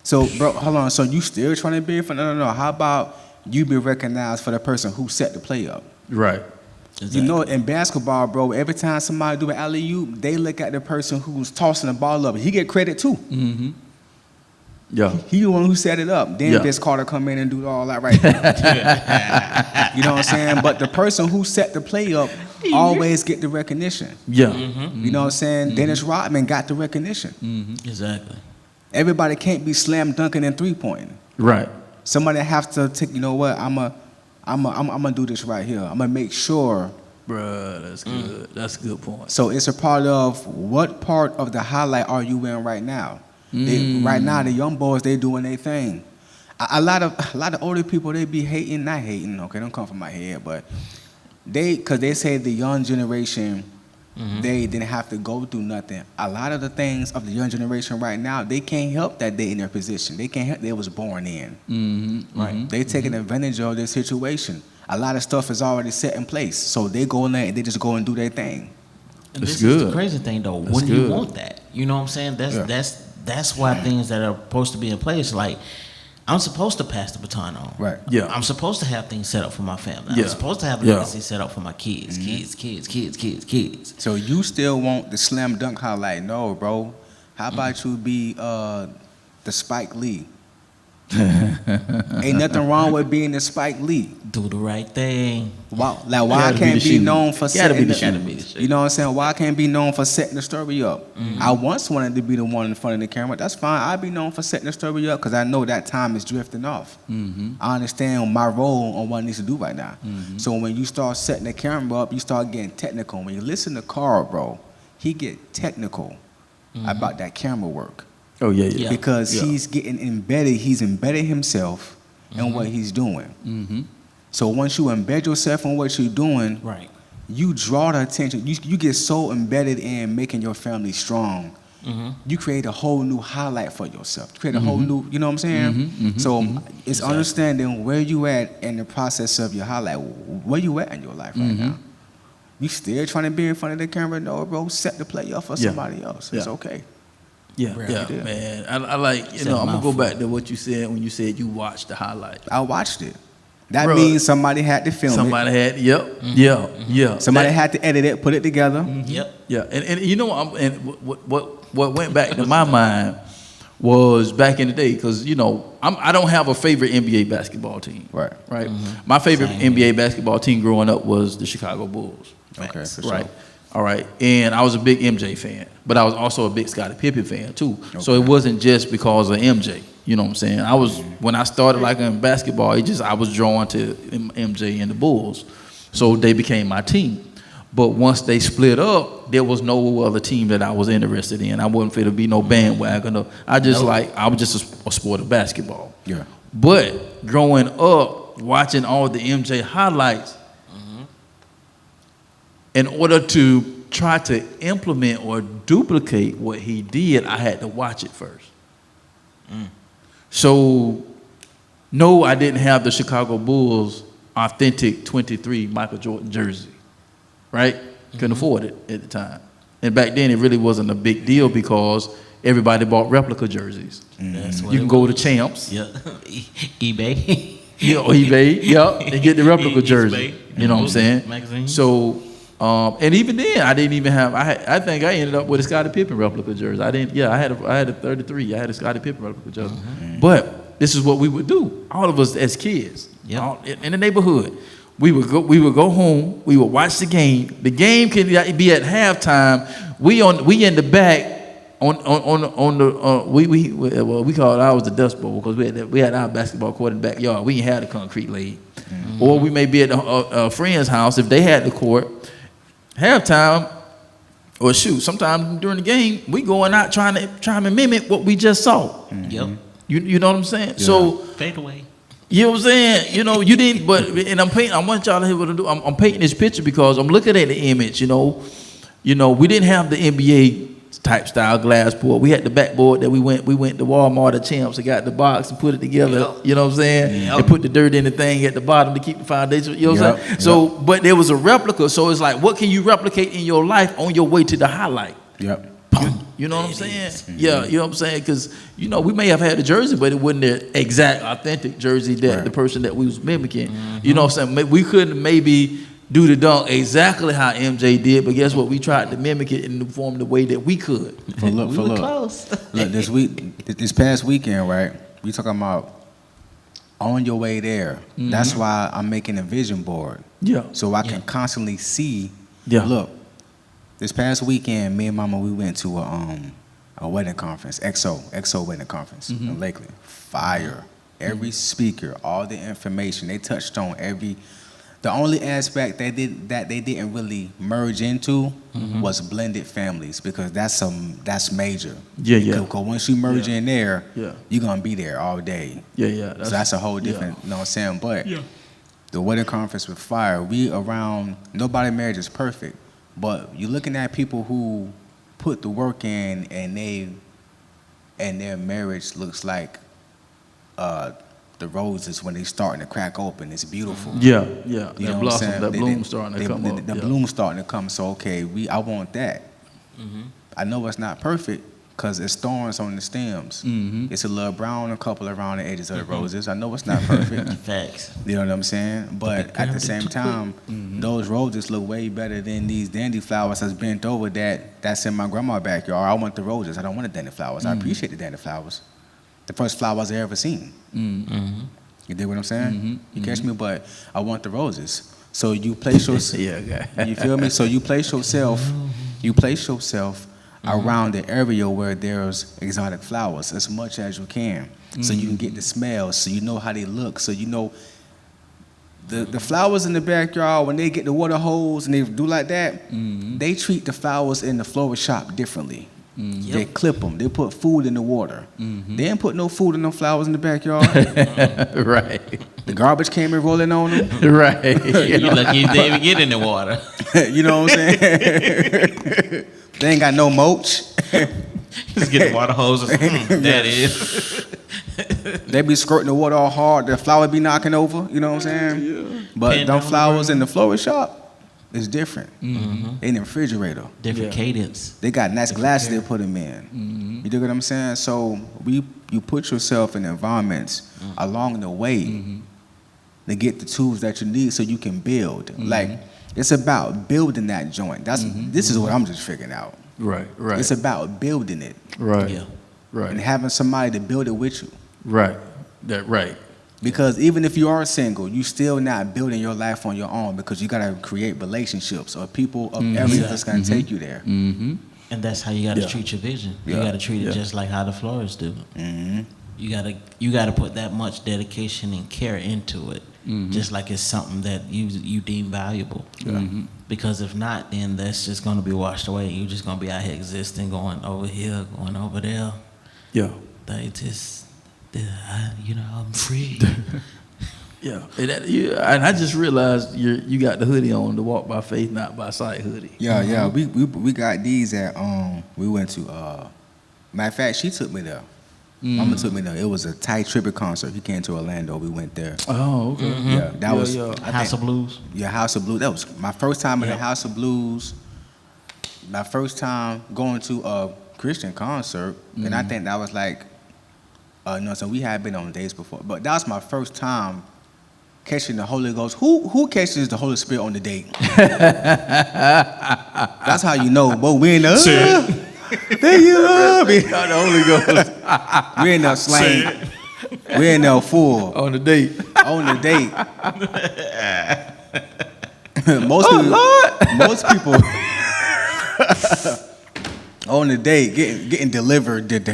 So, bro, hold on. So you still trying to be in front? No. How about you be recognized for the person who set the play up? Right. Exactly. You know, in basketball, bro, every time somebody do an alley-oop, they look at the person who's tossing the ball up. He get credit too. Yeah. He the one who set it up. Then Yeah. Vince Carter come in and do all that right there. You know what I'm saying? But the person who set the play up always get the recognition. Yeah. You know what I'm saying? Dennis Rodman got the recognition. Exactly. Everybody can't be slam dunking and three-pointing. Right. Somebody have to take, you know what, I'm gonna do this right here. I'm gonna make sure. Bruh, that's good. That's a good point. So it's a part of what part of the highlight are you in right now? Right now, the young boys, they doing their thing. A lot of older people, they be hating, not hating. Okay, don't come from my head, but because they say the young generation, they didn't have to go through nothing. A lot of the things of the young generation right now, they can't help that they in their position. They can't help they was born in. Right? They taking advantage of their situation. A lot of stuff is already set in place, so they go in there and they just go and do their thing. And That's this is good. the crazy thing though. That's When good. you want that, you know what I'm saying? That's why things that are supposed to be in place, like I'm supposed to pass the baton on. Right. Yeah. I'm supposed to have things set up for my family. Yeah. I'm supposed to have Yeah. legacy set up for my kids, kids. So you still want the slam dunk highlight? No, bro. How about you be the Spike Lee? Ain't nothing wrong with being the Spike Lee. Do the right thing. Why I Gotta be can't the be shoe. known for Gotta setting be the the shoe. You know what I'm saying? Why I can't be known for setting the story up? I once wanted to be the one in front of the camera. That's fine. I'll be known for setting the story up because I know that time is drifting off. I understand my role on what I need to do right now. So when you start setting the camera up, you start getting technical. When you listen to Carl, bro, he get technical about that camera work. Oh yeah. Yeah. Because Yeah. he's getting embedded. He's embedded himself in what he's doing. So once you embed yourself in what you're doing, Right. you draw the attention. You get so embedded in making your family strong. You create a whole new highlight for yourself. You create a whole new, you know what I'm saying? So it's understanding where you at in the process of your highlight. Where you at in your life right now? You still trying to be in front of the camera? No, bro. Set the play up for Yeah. somebody else. It's Yeah. okay. Yeah, Right. yeah, man. I like, Set I'm gonna go mouthful. back to what you said when you said you watched the highlight. I watched it. That Bruh. means somebody had to film Somebody it. had, yeah. Somebody That- had to edit it, put it together. Yep. Yeah, and you know, what went back to my mind was back in the day, because I don't have a favorite NBA basketball team. Right. My favorite Same NBA basketball team growing up was the Chicago Bulls. Okay, for Right. sure. All right. And I was a big MJ fan, but I was also a big Scottie Pippen fan too. So it wasn't just because of MJ. You know what I'm saying? When I started liking basketball, I was drawn to MJ and the Bulls. So they became my team. But once they split up, there was no other team that I was interested in. I wasn't fit to be no bandwagon. I was just a sport of basketball. Yeah. But growing up, watching all the MJ highlights, in order to try to implement or duplicate what he did, I had to watch it first. So, no, I didn't have the Chicago Bulls authentic 23 Michael Jordan jersey, right? Couldn't afford it at the time. And back then, it really wasn't a big deal because everybody bought replica jerseys. That's what You it can go to was. Champs. Yeah. eBay. eBay, and get the replica jersey. eBay. You know what I'm saying? Magazine. So, and even then, I didn't even have. I think I ended up with a Scottie Pippen replica jersey. I didn't. Yeah, I had a 33. I had a Scottie Pippen replica jersey. But this is what we would do. All of us as kids, Yep. in the neighborhood, we would go home. We would watch the game. The game can be at halftime. We in the back. We called ours the Dust Bowl because we had our basketball court in the backyard. We ain't had a concrete laid. Or we may be at a friend's house if they had the court. Halftime, Or shoot, sometimes during the game, we going out trying to mimic what we just saw. Yep. You know what I'm saying? Yeah. So Fade away. you know what I'm saying? You know, you didn't, but and I'm painting. I want y'all to hear what I do. I'm painting this picture because I'm looking at the image. You know, we didn't have the NBA type style glass board. We had the backboard that we went to Walmart or Champs and got the box and put it together. Yep. You know what I'm saying? Yep. And put the dirt in the thing at the bottom to keep the foundation. You know what I'm saying? Yep. So, but there was a replica. So it's like, what can you replicate in your life on your way to the highlight? Yep. You know what I'm saying? Yeah, you know what I'm saying? Because, we may have had a jersey, but it wasn't the exact, authentic jersey that the person that we was mimicking. You know what I'm saying? We couldn't maybe do the dunk exactly how MJ did, but guess what? We tried to mimic it in the form the way that we could. Look. Close. Look, this past weekend, right? We talking about on your way there. That's why I'm making a vision board. Yeah. So I can constantly see. Yeah. Look, this past weekend, me and Mama, we went to a wedding conference, XO wedding conference in Lakeland. Fire. Every speaker, all the information, they touched on the only aspect they didn't really merge into was blended families, because that's major. Yeah. Because once you merge in there, Yeah. you're gonna be there all day. Yeah. So that's a whole different, you know what I'm saying? But the wedding conference was fire. Nobody marriage is perfect, but you're looking at people who put the work in and their marriage looks like the roses when they starting to crack open. It's beautiful. Yeah. You That know what I'm blossom, saying? that bloom starting to come up. The bloom starting to come. So okay, I want that. I know it's not perfect because it's thorns on the stems. It's a little brown, a couple around the edges of the roses. I know it's not perfect. Facts. You know what I'm saying? But at the same time, those roses look way better than these dandy flowers that's bent over that's in my grandma's backyard. I want the roses. I don't want the dandy flowers. I appreciate the dandy flowers. The first flowers I ever seen. You dig what I'm saying? You catch me? But I want the roses. So you place yourself. You feel me? So you place yourself. Around the area where there's exotic flowers as much as you can, so you can get the smell, so you know how they look, so you know the flowers in the backyard when they get the water hose and they do like that. They treat the flowers in the florist shop differently. They clip them. They put food in the water. They didn't put no food in no flowers in the backyard. Right. The garbage came in rolling on them. Right. You lucky you didn't even get in the water. You know what I'm saying? They ain't got no mulch. Just get the water hose. That is. They be squirting the water all hard. The flower be knocking over. You know what I'm saying? But Pen them down flowers in the florist shop is different. They in the refrigerator. Different cadence. They got nice glasses they put them in. You dig what I'm saying? So you put yourself in environments along the way to get the tools that you need so you can build. Like, it's about building that joint. This is what I'm just figuring out. Right. It's about building it. Right. Yeah. Right. And having somebody to build it with you. Right. Right. Because even if you are single, you still not building your life on your own, because you gotta create relationships or people of area that's gonna take you there. And that's how you gotta treat your vision. You gotta treat it just like how the florists do. You gotta put that much dedication and care into it, just like it's something that you deem valuable. Because if not, then that's just gonna be washed away. You're just gonna be out here existing, going over here, going over there. Yeah. I'm free. And I just realized you got the hoodie on, the Walk by Faith, Not by Sight hoodie. Yeah. We got these at we went to matter of fact, she took me there. Mama took me there. It was a Ty Tribbett concert. He came to Orlando. We went there. Oh, okay. Yeah, that was House of Blues. Yeah, House of Blues. That was my first time in the House of Blues. My first time going to a Christian concert, and I think that was like, so we had been on dates before, but that was my first time catching the Holy Ghost. Who catches the Holy Spirit on the date? That's how you know. But we in the there you love me. The Holy Ghost. We in the slang. We in the full On the date. on the date. Most people on the date getting delivered. With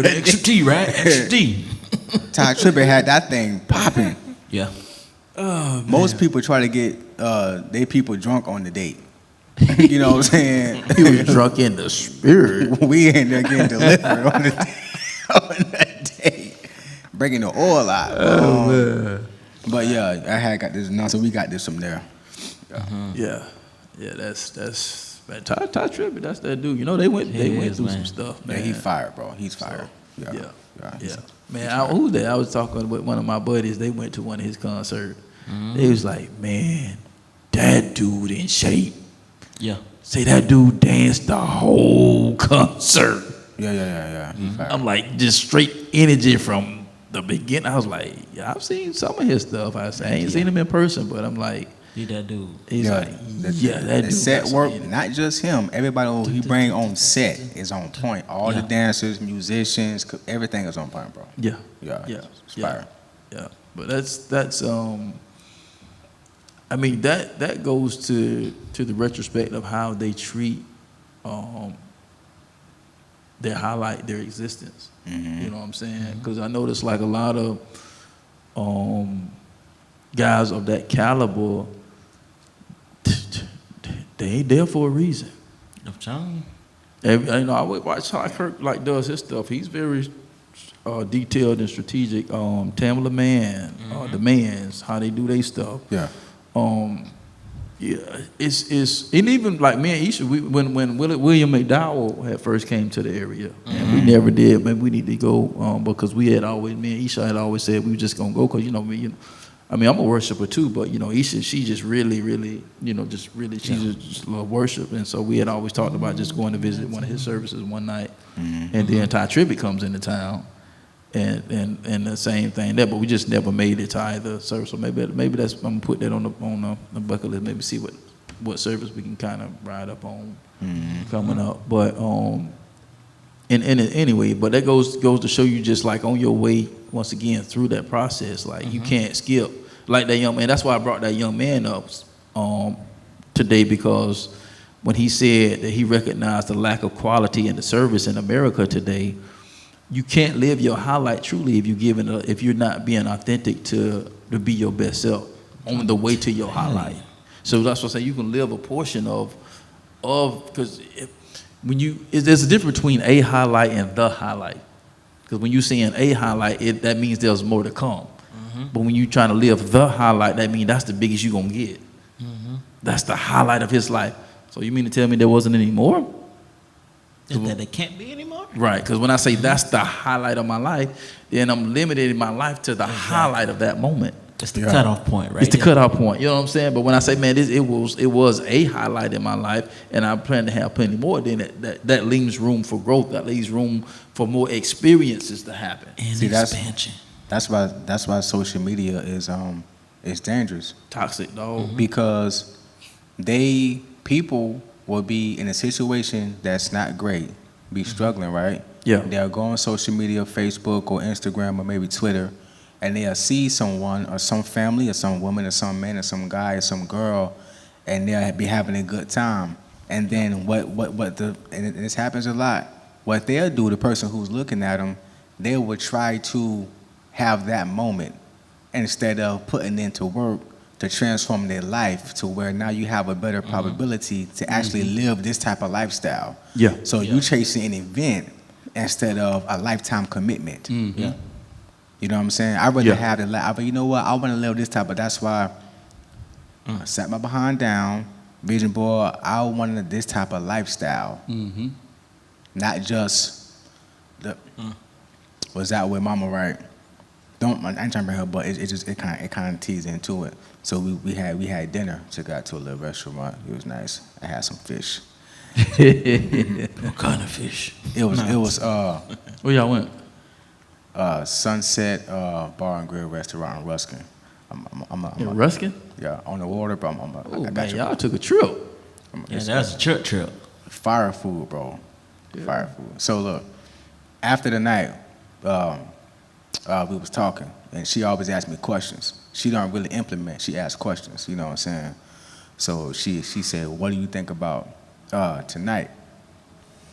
extra T, right? Extra T. Ty Tribbett had that thing popping. Yeah. Most people try to get they people drunk on the date. You know what I'm saying? He was drunk in the spirit. We ended up getting delivered on that day, breaking the oil out. Oh man. But yeah, I had got this now, so we got this from there. Yeah, that's man, Ty Trippett, that's that dude. You know, they went through some stuff, man. Yeah, he fired, bro. He's fired. Yeah. He's Man, who's that? I was talking with one of my buddies. They went to one of his concerts. They was like, man, that dude in shape. Yeah. Say that dude danced the whole concert. Yeah. He fired. I'm like, just straight energy from the beginning. I was like, yeah, I've seen some of his stuff. I ain't seen him in person, but I'm like, He that dude. he's like, that the dude. set got work, some energy. not just him. Everybody who he bring on set is on point. All the dancers, musicians, everything is on point, bro. Yeah. It's fire. Yeah. But that's I mean that goes to the retrospect of how they treat their highlight their existence. You know what I'm saying? Because I noticed like a lot of guys of that caliber, they ain't there for a reason. I'm telling You know, I would watch how Kirk like does his stuff. He's very detailed and strategic. Tamala Man, the Mans, how they do their stuff. Yeah. Yeah, it's and even like me and Isha, when William McDowell had first came to the area, and we never did. Maybe we need to go because me and Isha had always said we were just gonna go because I mean I'm a worshiper too, but Isha she just really she just love worship, and so we had always talked about just going to visit one of his services one night, and then Ty Tribbett comes into town. And the same thing there, but we just never made it to either service. So maybe that's I'm gonna put that on the bucket list. Maybe see what service we can kind of ride up on coming up. But anyway, but that goes to show you just like on your way once again through that process, like you can't skip like that young man. That's why I brought that young man up today, because when he said that he recognized the lack of quality in the service in America today. You can't live your highlight truly if you're not being authentic to be your best self on the way to your highlight. So that's what I'm saying. You can live a portion of because there's a difference between a highlight and the highlight. Because when you're saying a highlight, that means there's more to come. But when you're trying to live the highlight, that means that's the biggest you're gonna get. That's the highlight of his life. So you mean to tell me there wasn't any more? That it can't be anymore? Right, because when I say that's the highlight of my life, then I'm limiting my life to the highlight of that moment. It's the cutoff point, right? It's the cutoff point. You know what I'm saying? But when I say, man, it was a highlight in my life, and I plan to have plenty more, then that leaves room for growth. That leaves room for more experiences to happen. And expansion. That's why social media is dangerous. Toxic, dog. Because people will be in a situation that's not great, be struggling, right? Yeah. They'll go on social media, Facebook or Instagram or maybe Twitter, and they'll see someone or some family or some woman or some man or some guy or some girl, and they'll be having a good time. And then and this happens a lot, what they'll do, the person who's looking at them, they will try to have that moment instead of putting into work to transform their life to where now you have a better probability to actually live this type of lifestyle. Yeah. So you chasing an event instead of a lifetime commitment. Yeah. You know what I'm saying? I'd rather have the life. But you know what? I want to live this type, but that's why I sat my behind down, vision board. I wanted this type of lifestyle, not just the. Was that with Mama right? I ain't trying to bring her, but it kind of teased into it. So we had dinner. Took out to a little restaurant. It was nice. I had some fish. What kind of fish? It was Where y'all went? Sunset Bar and Grill Restaurant in Ruskin. In Ruskin? Yeah, on the water, but I got you. Y'all took a trip. Yeah, that was a trip. Fire food, bro. Fire food. So look, after the night, we was talking, and she always asked me questions. She don't really implement. She asks questions. You know what I'm saying? So she said, "What do you think about tonight?"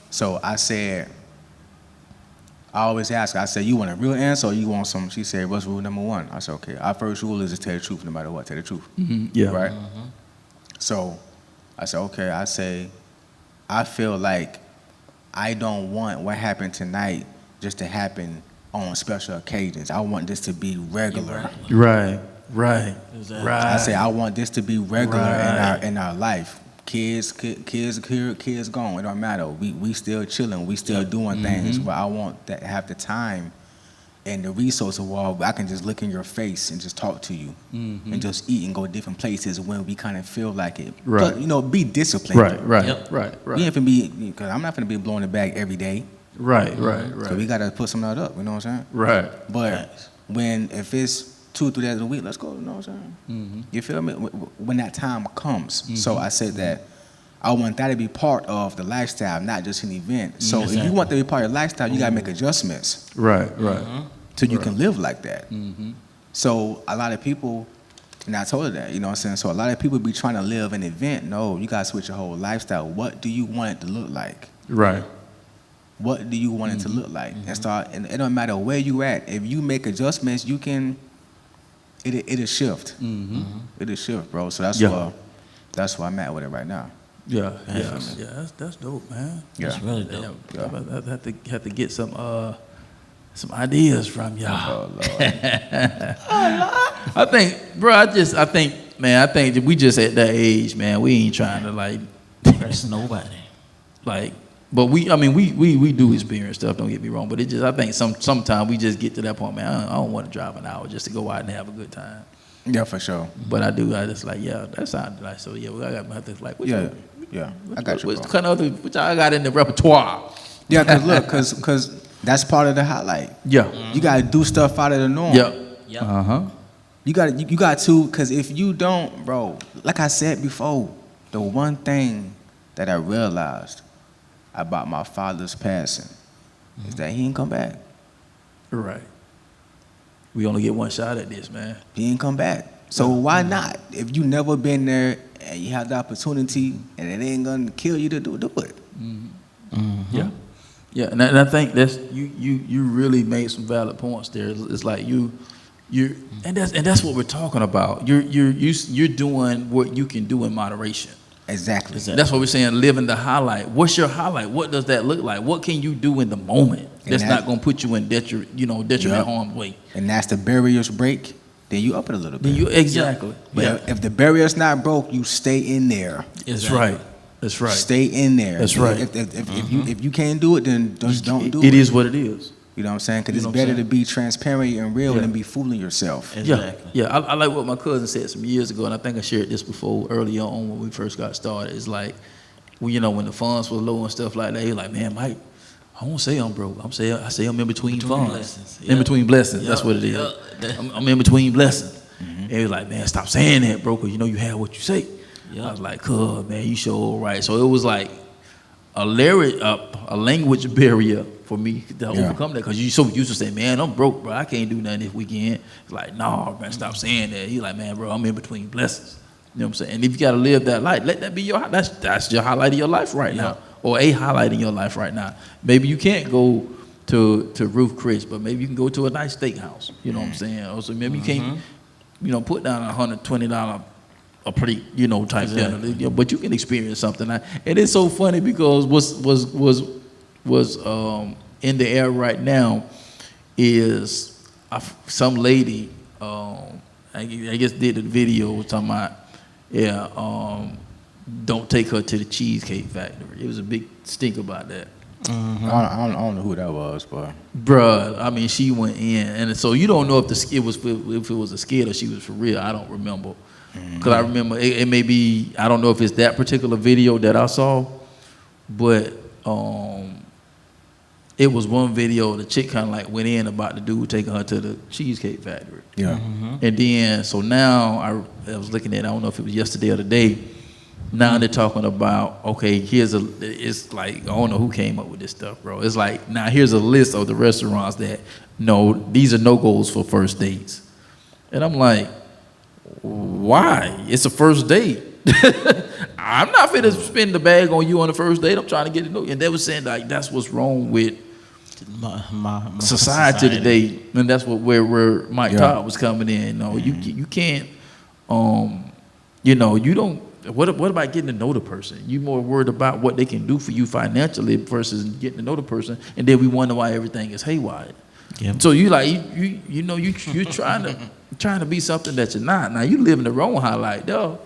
So I said, I always ask her. I said, "You want a real answer or you want some?" She said, "What's rule number one?" I said, "Okay. Our first rule is to tell the truth, no matter what. Tell the truth." Yeah. Right. So I said, okay, I feel like I don't want what happened tonight just to happen on special occasions. I want this to be regular. Right. Exactly. Right. I say I want this to be regular Right. in our life. Kids here, kids gone. It don't matter. We still chilling. We still doing things. But I want that have the time and the resource of where I can just look in your face and just talk to you and just eat and go different places when we kind of feel like it. Right. But be disciplined. Right. Yep. Right. We ain't finna be, because I'm not finna be blowing the bag every day. Right. So we gotta put some of that up. You know what I'm saying? Right. But if it's 2 or 3 days a week, let's go. You know what I'm saying? You feel me? When that time comes. So I said that I want that to be part of the lifestyle, not just an event. So if you want that to be part of your lifestyle, you gotta make adjustments. Right. So you can live like that. So a lot of people, and I told her that, you know what I'm saying? So a lot of people be trying to live an event. No, you gotta switch your whole lifestyle. What do you want it to look like? Right. What do you want it to look like? And it don't matter where you at. If you make adjustments, you can. It'll shift. It'll shift, bro. So that's where I'm at with it right now. Yeah. That's dope, man. It's really dope. I have to get some ideas from y'all. Oh, Lord. I think, man, that we just at that age, man. We ain't trying to like There's nobody. like. But we do experience stuff. Don't get me wrong. But it just, I think sometimes we just get to that point, man. I don't want to drive an hour just to go out and have a good time. Yeah, for sure. But I do. I just like, yeah, that sounds nice. So yeah, I got to like, I got you, bro. What kind of other, which I got in the repertoire? Yeah, cause look, cause that's part of the highlight. Yeah. You gotta do stuff out of the norm. Yeah. Yep. You got to, cause if you don't, bro, like I said before, the one thing that I realized about my father's passing is that he ain't come back. Right. We only get one shot at this, man. He ain't come back. So why not? If you never been there and you have the opportunity and it ain't gonna kill you to do it. Yeah. Yeah, and I think that's you really made some valid points there. It's like you and that's what we're talking about. You're doing what you can do in moderation. Exactly. That's what we're saying. Living the highlight. What's your highlight? What does that look like? What can you do in the moment that's not going to put you in detriment harm's way? And that's the barriers break, then you up it a little bit. Exactly. But if the barrier's not broke, you stay in there. That's right. That's right. Stay in there. That's right. If you can't do it, then just don't do it. It is what it is. You know what I'm saying? Because You it's know what I'm better to saying? be transparent and real Yeah. than be fooling yourself. Exactly. Yeah. I like what my cousin said some years ago, and I think I shared this before early on when we first got started. It's like, when the funds were low and stuff like that, he was like, man, Mike, I won't say I'm broke. I say I'm in between funds. Blessings. In between blessings. That's what it is. Yep. I'm in between blessings. And he was like, man, stop saying that, bro, because you have what you say. Yep. I was like, man, you sure right. So it was like a language barrier for me to overcome that, because you so used to say, man, I'm broke, bro. I can't do nothing this weekend. It's like, nah, man, stop saying that. He's like, man, bro, I'm in between blessings. You know what I'm saying? And if you got to live that life, let that be that's your highlight of your life right now, or a highlight in your life right now. Maybe you can't go to Ruth Chris, but maybe you can go to a nice steakhouse. You know what I'm saying? Also, maybe you can't, put down $120 a pretty, type dinner, but you can experience something. And it's so funny because was in the air right now is some lady, I guess did the video was talking about, don't take her to the Cheesecake Factory. It was a big stink about that. I don't know who that was, but Bruh, I mean, she went in, and so you don't know if if it was a skit or she was for real. I don't remember, because I remember it may be. I don't know if it's that particular video that I saw, but it was one video. The chick kind of like went in about the dude taking her to the Cheesecake Factory. yeah. And then, so now I was looking at, I don't know if it was yesterday or today. Now they're talking about, okay, it's like, I don't know who came up with this stuff, bro. It's like, now here's a list of the restaurants that, no, these are no-goes for first dates. And I'm like, why? It's a first date. I'm not finna spend the bag on you on the first date. I'm trying to get to know you. And they were saying, like, that's what's wrong with my society today. And that's where Mike Todd was coming in. You can't, you don't, what about getting to know the person? You more worried about what they can do for you financially versus getting to know the person, and then we wonder why everything is haywire. Yeah. So you you're trying to be something that you're not. Now you living the wrong highlight, though,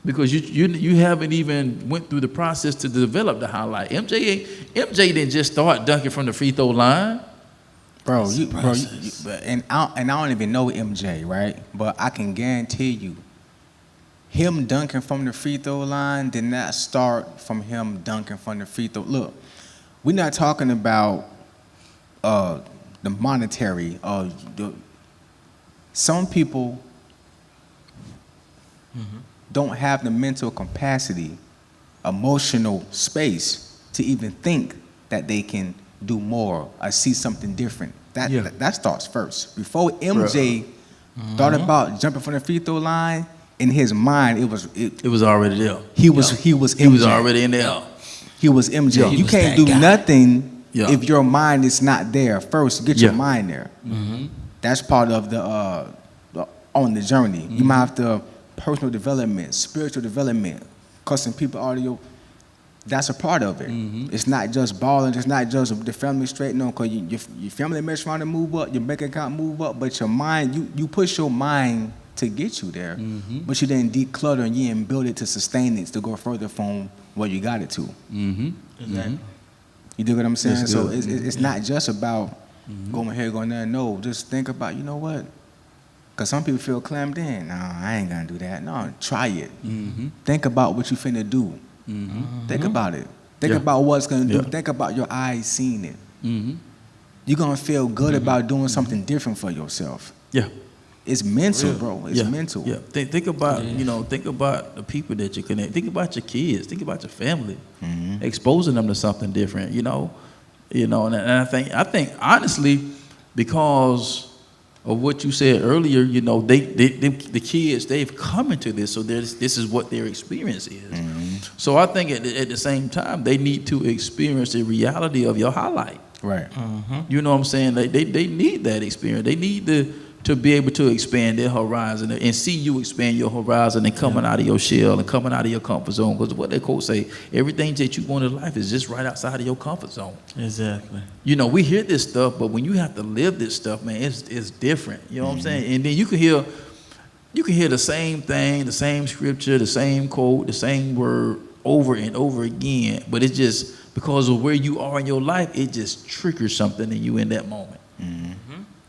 because you haven't even went through the process to develop the highlight. MJ didn't just start dunking from the free throw line. Bro, and I don't even know MJ, right? But I can guarantee you, him dunking from the free throw line did not start from him dunking from the free throw. Look, we're not talking about the monetary. Some people don't have the mental capacity, emotional space to even think that they can do more or see something different. That starts first. Before MJ thought about jumping from the free throw line, in his mind it was already there. He was MJ. He was already in there. He was MJ. Yeah, You can't do nothing if your mind is not there. First, get your mind there. That's part of the on the journey. You might have to personal development, spiritual development, cussing people audio. That's a part of it. It's not just balling. It's not just the family straight. No, because your family may trying to move up, your bank account move up, but your mind, you push your mind to get you there, but you didn't declutter and you didn't build it to sustain it to go further from where you got it to. Exactly. You dig what I'm saying? That's So good. it's not just about going here, going there. No, just think about, you know what? Because some people feel clammed in. No, I ain't gonna do that. No, try it. Think about what you finna do. Think about it. Think about what's gonna do. Think about your eyes seeing it. You're gonna feel good about doing something different for yourself. Yeah. It's mental, bro. It's mental. Yeah. Think about think about the people that you connect. Think about your kids. Think about your family. Exposing them to something different. And I think honestly, because of what you said earlier, the kids, they've come into this, so this is what their experience is. So I think at the same time, they need to experience the reality of your highlight. Right. You know what I'm saying? They need that experience. They need to be able to expand their horizon and see you expand your horizon and coming out of your shell and coming out of your comfort zone. Because what they quote say, everything that you want in life is just right outside of your comfort zone. Exactly. We hear this stuff, but when you have to live this stuff, man, it's different. You know what I'm saying? And then you can hear the same thing, the same scripture, the same quote, the same word over and over again. But it's just because of where you are in your life, it just triggers something in you in that moment.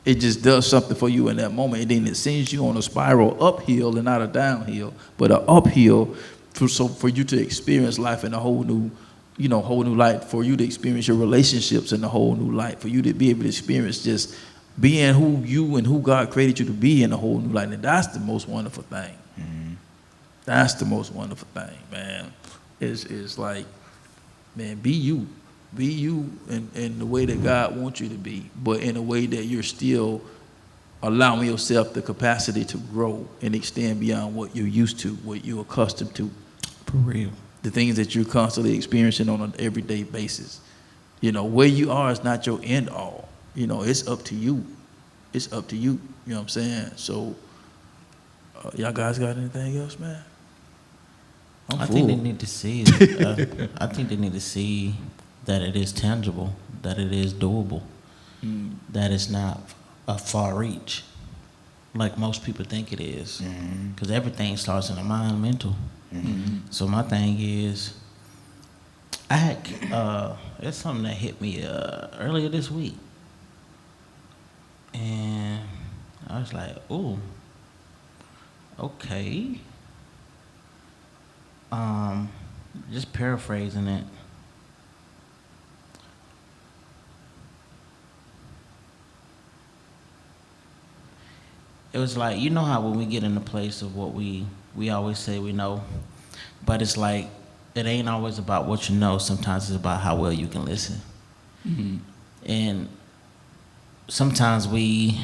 It just does something for you in that moment, and then it sends you on a spiral uphill and not a downhill, but an uphill for you to experience life in a whole new light, for you to experience your relationships in a whole new light, for you to be able to experience just being who you and who God created you to be in a whole new light. And that's the most wonderful thing. That's the most wonderful thing, man. It's like, man, be you. Be you in the way that God wants you to be, but in a way that you're still allowing yourself the capacity to grow and extend beyond what you're used to, what you're accustomed to. For real. The things that you're constantly experiencing on an everyday basis. Where you are is not your end all. It's up to you. It's up to you. You know what I'm saying? So, y'all guys got anything else, man? I think they need to see it. I think they need to see that it is tangible, that it is doable, that it's not a far reach like most people think it is. Because everything starts in the mind, mental. So my thing is, I had it's something that hit me earlier this week, and I was like, "Oh, okay." Just paraphrasing it. It was like, you know how when we get in the place of what we always say we know, but it's like, it ain't always about what you know. Sometimes it's about how well you can listen. And sometimes we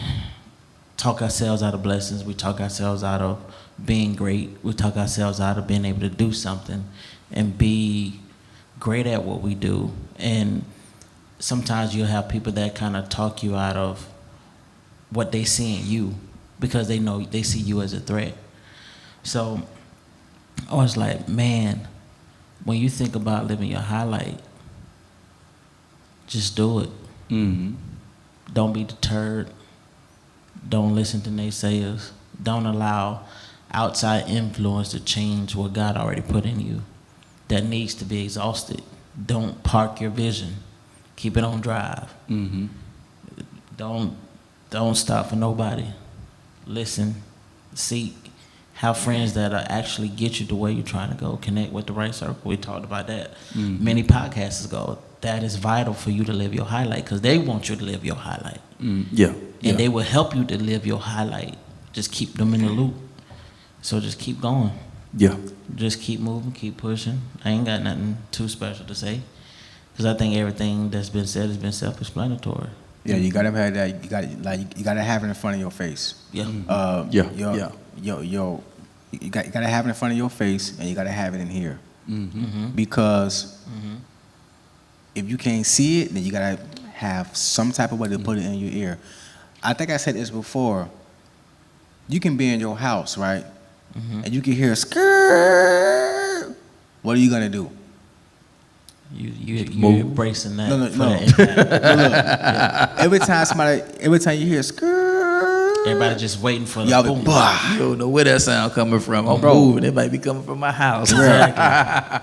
talk ourselves out of blessings. We talk ourselves out of being great. We talk ourselves out of being able to do something and be great at what we do. And sometimes you'll have people that kind of talk you out of what they see in you, because they know they see you as a threat. So I was like, man, when you think about living your highlight, just do it. Mm-hmm. Don't be deterred. Don't listen to naysayers. Don't allow outside influence to change what God already put in you that needs to be exhausted. Don't park your vision. Keep it on drive. Mm-hmm. Don't stop for nobody. Listen, seek, have friends that actually get you to where you're trying to go. Connect with the right circle. We talked about that many podcasts ago. That is vital for you to live your highlight because they want you to live your highlight. Yeah. And they will help you to live your highlight. Just keep them in the loop. So just keep going. Yeah. Just keep moving, keep pushing. I ain't got nothing too special to say because I think everything that's been said has been self-explanatory. Yeah, you gotta have that. You gotta have it in front of your face. Yeah. You gotta have it in front of your face, and you gotta have it in here. Because if you can't see it, then you gotta have some type of way to put it in your ear. I think I said this before. You can be in your house, right, and you can hear a skirt. What are you gonna do? You embracing that. No. That Look, every time you hear a skirt, everybody just waiting for the y'all boom. be, bah. You don't know where that sound coming from. I'm moving. It might be coming from my house.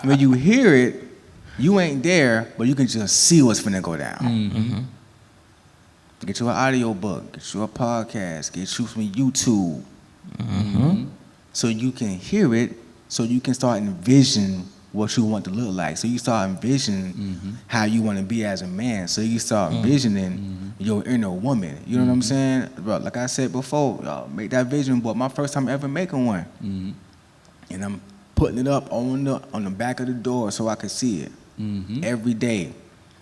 When you hear it, you ain't there, but you can just see what's finna go down. Get you an audio book, get you a podcast, get you some YouTube. So you can hear it, so you can start envisioning what you want to look like. So you start envisioning how you want to be as a man. So you start envisioning your inner woman. You know what I'm saying? Bro, like I said before, y'all make that vision board. My first time ever making one. And I'm putting it up on the back of the door so I could see it every day.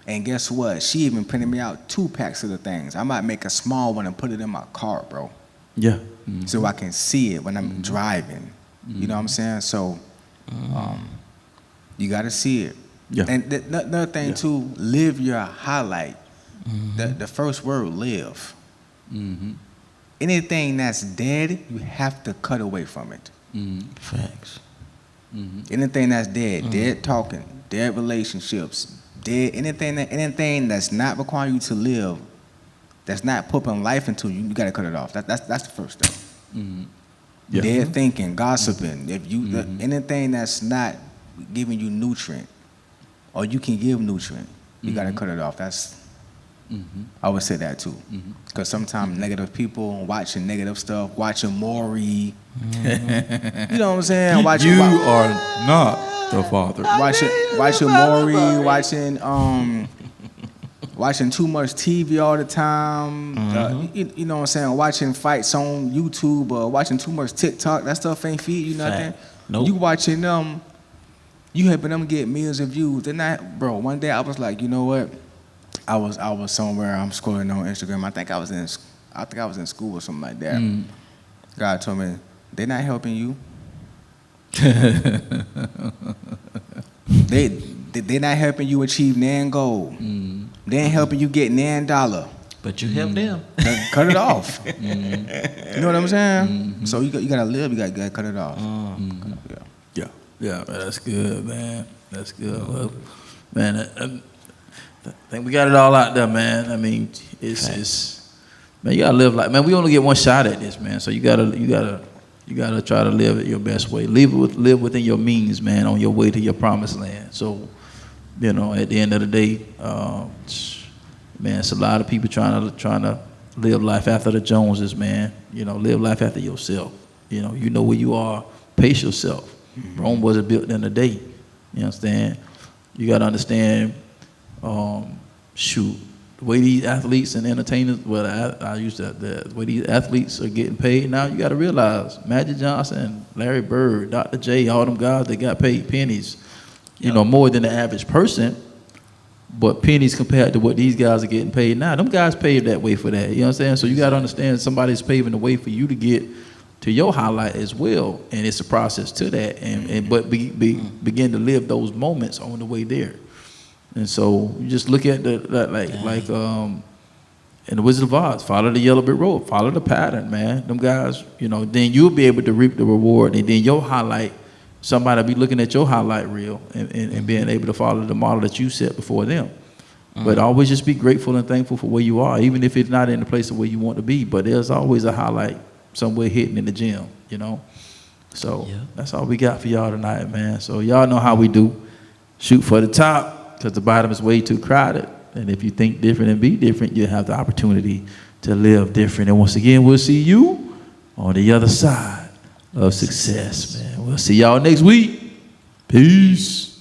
And guess what? She even printed me out 2 packs of the things. I might make a small one and put it in my car, bro. Yeah. So I can see it when I'm driving. You know what I'm saying? So you got to see it. Yeah. And another thing too, live your highlight. The first word, live. Anything that's dead, you have to cut away from it. Facts. Anything that's dead, dead talking, dead relationships, dead anything that's not requiring you to live, that's not putting life into you, you gotta cut it off. That's the first step. Yeah. Dead thinking, gossiping. If you anything that's not giving you nutrient, or you can give nutrient, you gotta cut it off. That's I would say that too, because sometimes negative people watching negative stuff, watching Maury, you know what I'm saying? You are not the father. Watching Maury, watching too much TV all the time. You know what I'm saying? Watching fights on YouTube or watching too much TikTok. That stuff ain't feed you nothing. Nope. You watching them, you helping them get millions of views. They're not, bro. One day I was like, you know what? I was somewhere. I'm scrolling on Instagram. I think I was in school or something like that. God told me they're not helping you. They're not helping you achieve nan goal. They ain't helping you get nan dollar. But you help them. Cut it off. You know what I'm saying? So you gotta live. You gotta cut it off. Yeah, man, that's good, man. That's good. Well, man, I think we got it all out there, man. I mean, it's man, you gotta live like, man. We only get one shot at this, man. So you gotta try to live it your best way. Live within your means, man, on your way to your promised land. So, you know, at the end of the day, man, it's a lot of people trying to live life after the Joneses, man. You know, live life after yourself. You know where you are. Pace yourself. Rome wasn't built in a day. You understand? You got to understand, the way these athletes and entertainers, the way these athletes are getting paid now, you got to realize Magic Johnson, Larry Bird, Dr. J, all them guys, they got paid pennies, you know, more than the average person, but pennies compared to what these guys are getting paid now. Them guys paved that way for that, you know what I'm saying? So you got to understand somebody's paving the way for you to get to your highlight as well, and it's a process to that, but begin to live those moments on the way there. And so you just look at in the Wizard of Oz, follow the yellow brick road, follow the pattern, man. Them guys, you know, then you'll be able to reap the reward, and then your highlight somebody be looking at your highlight reel and being able to follow the model that you set before them. But always just be grateful and thankful for where you are, even if it's not in the place of where you want to be. But there's always a highlight somewhere hidden in the gym, you know. So that's all we got for y'all tonight, man. So y'all know how we do. Shoot for the top, because the bottom is way too crowded. And if you think different and be different, you have the opportunity to live different. And once again, we'll see you on the other side of success, man. We'll see y'all next week. Peace.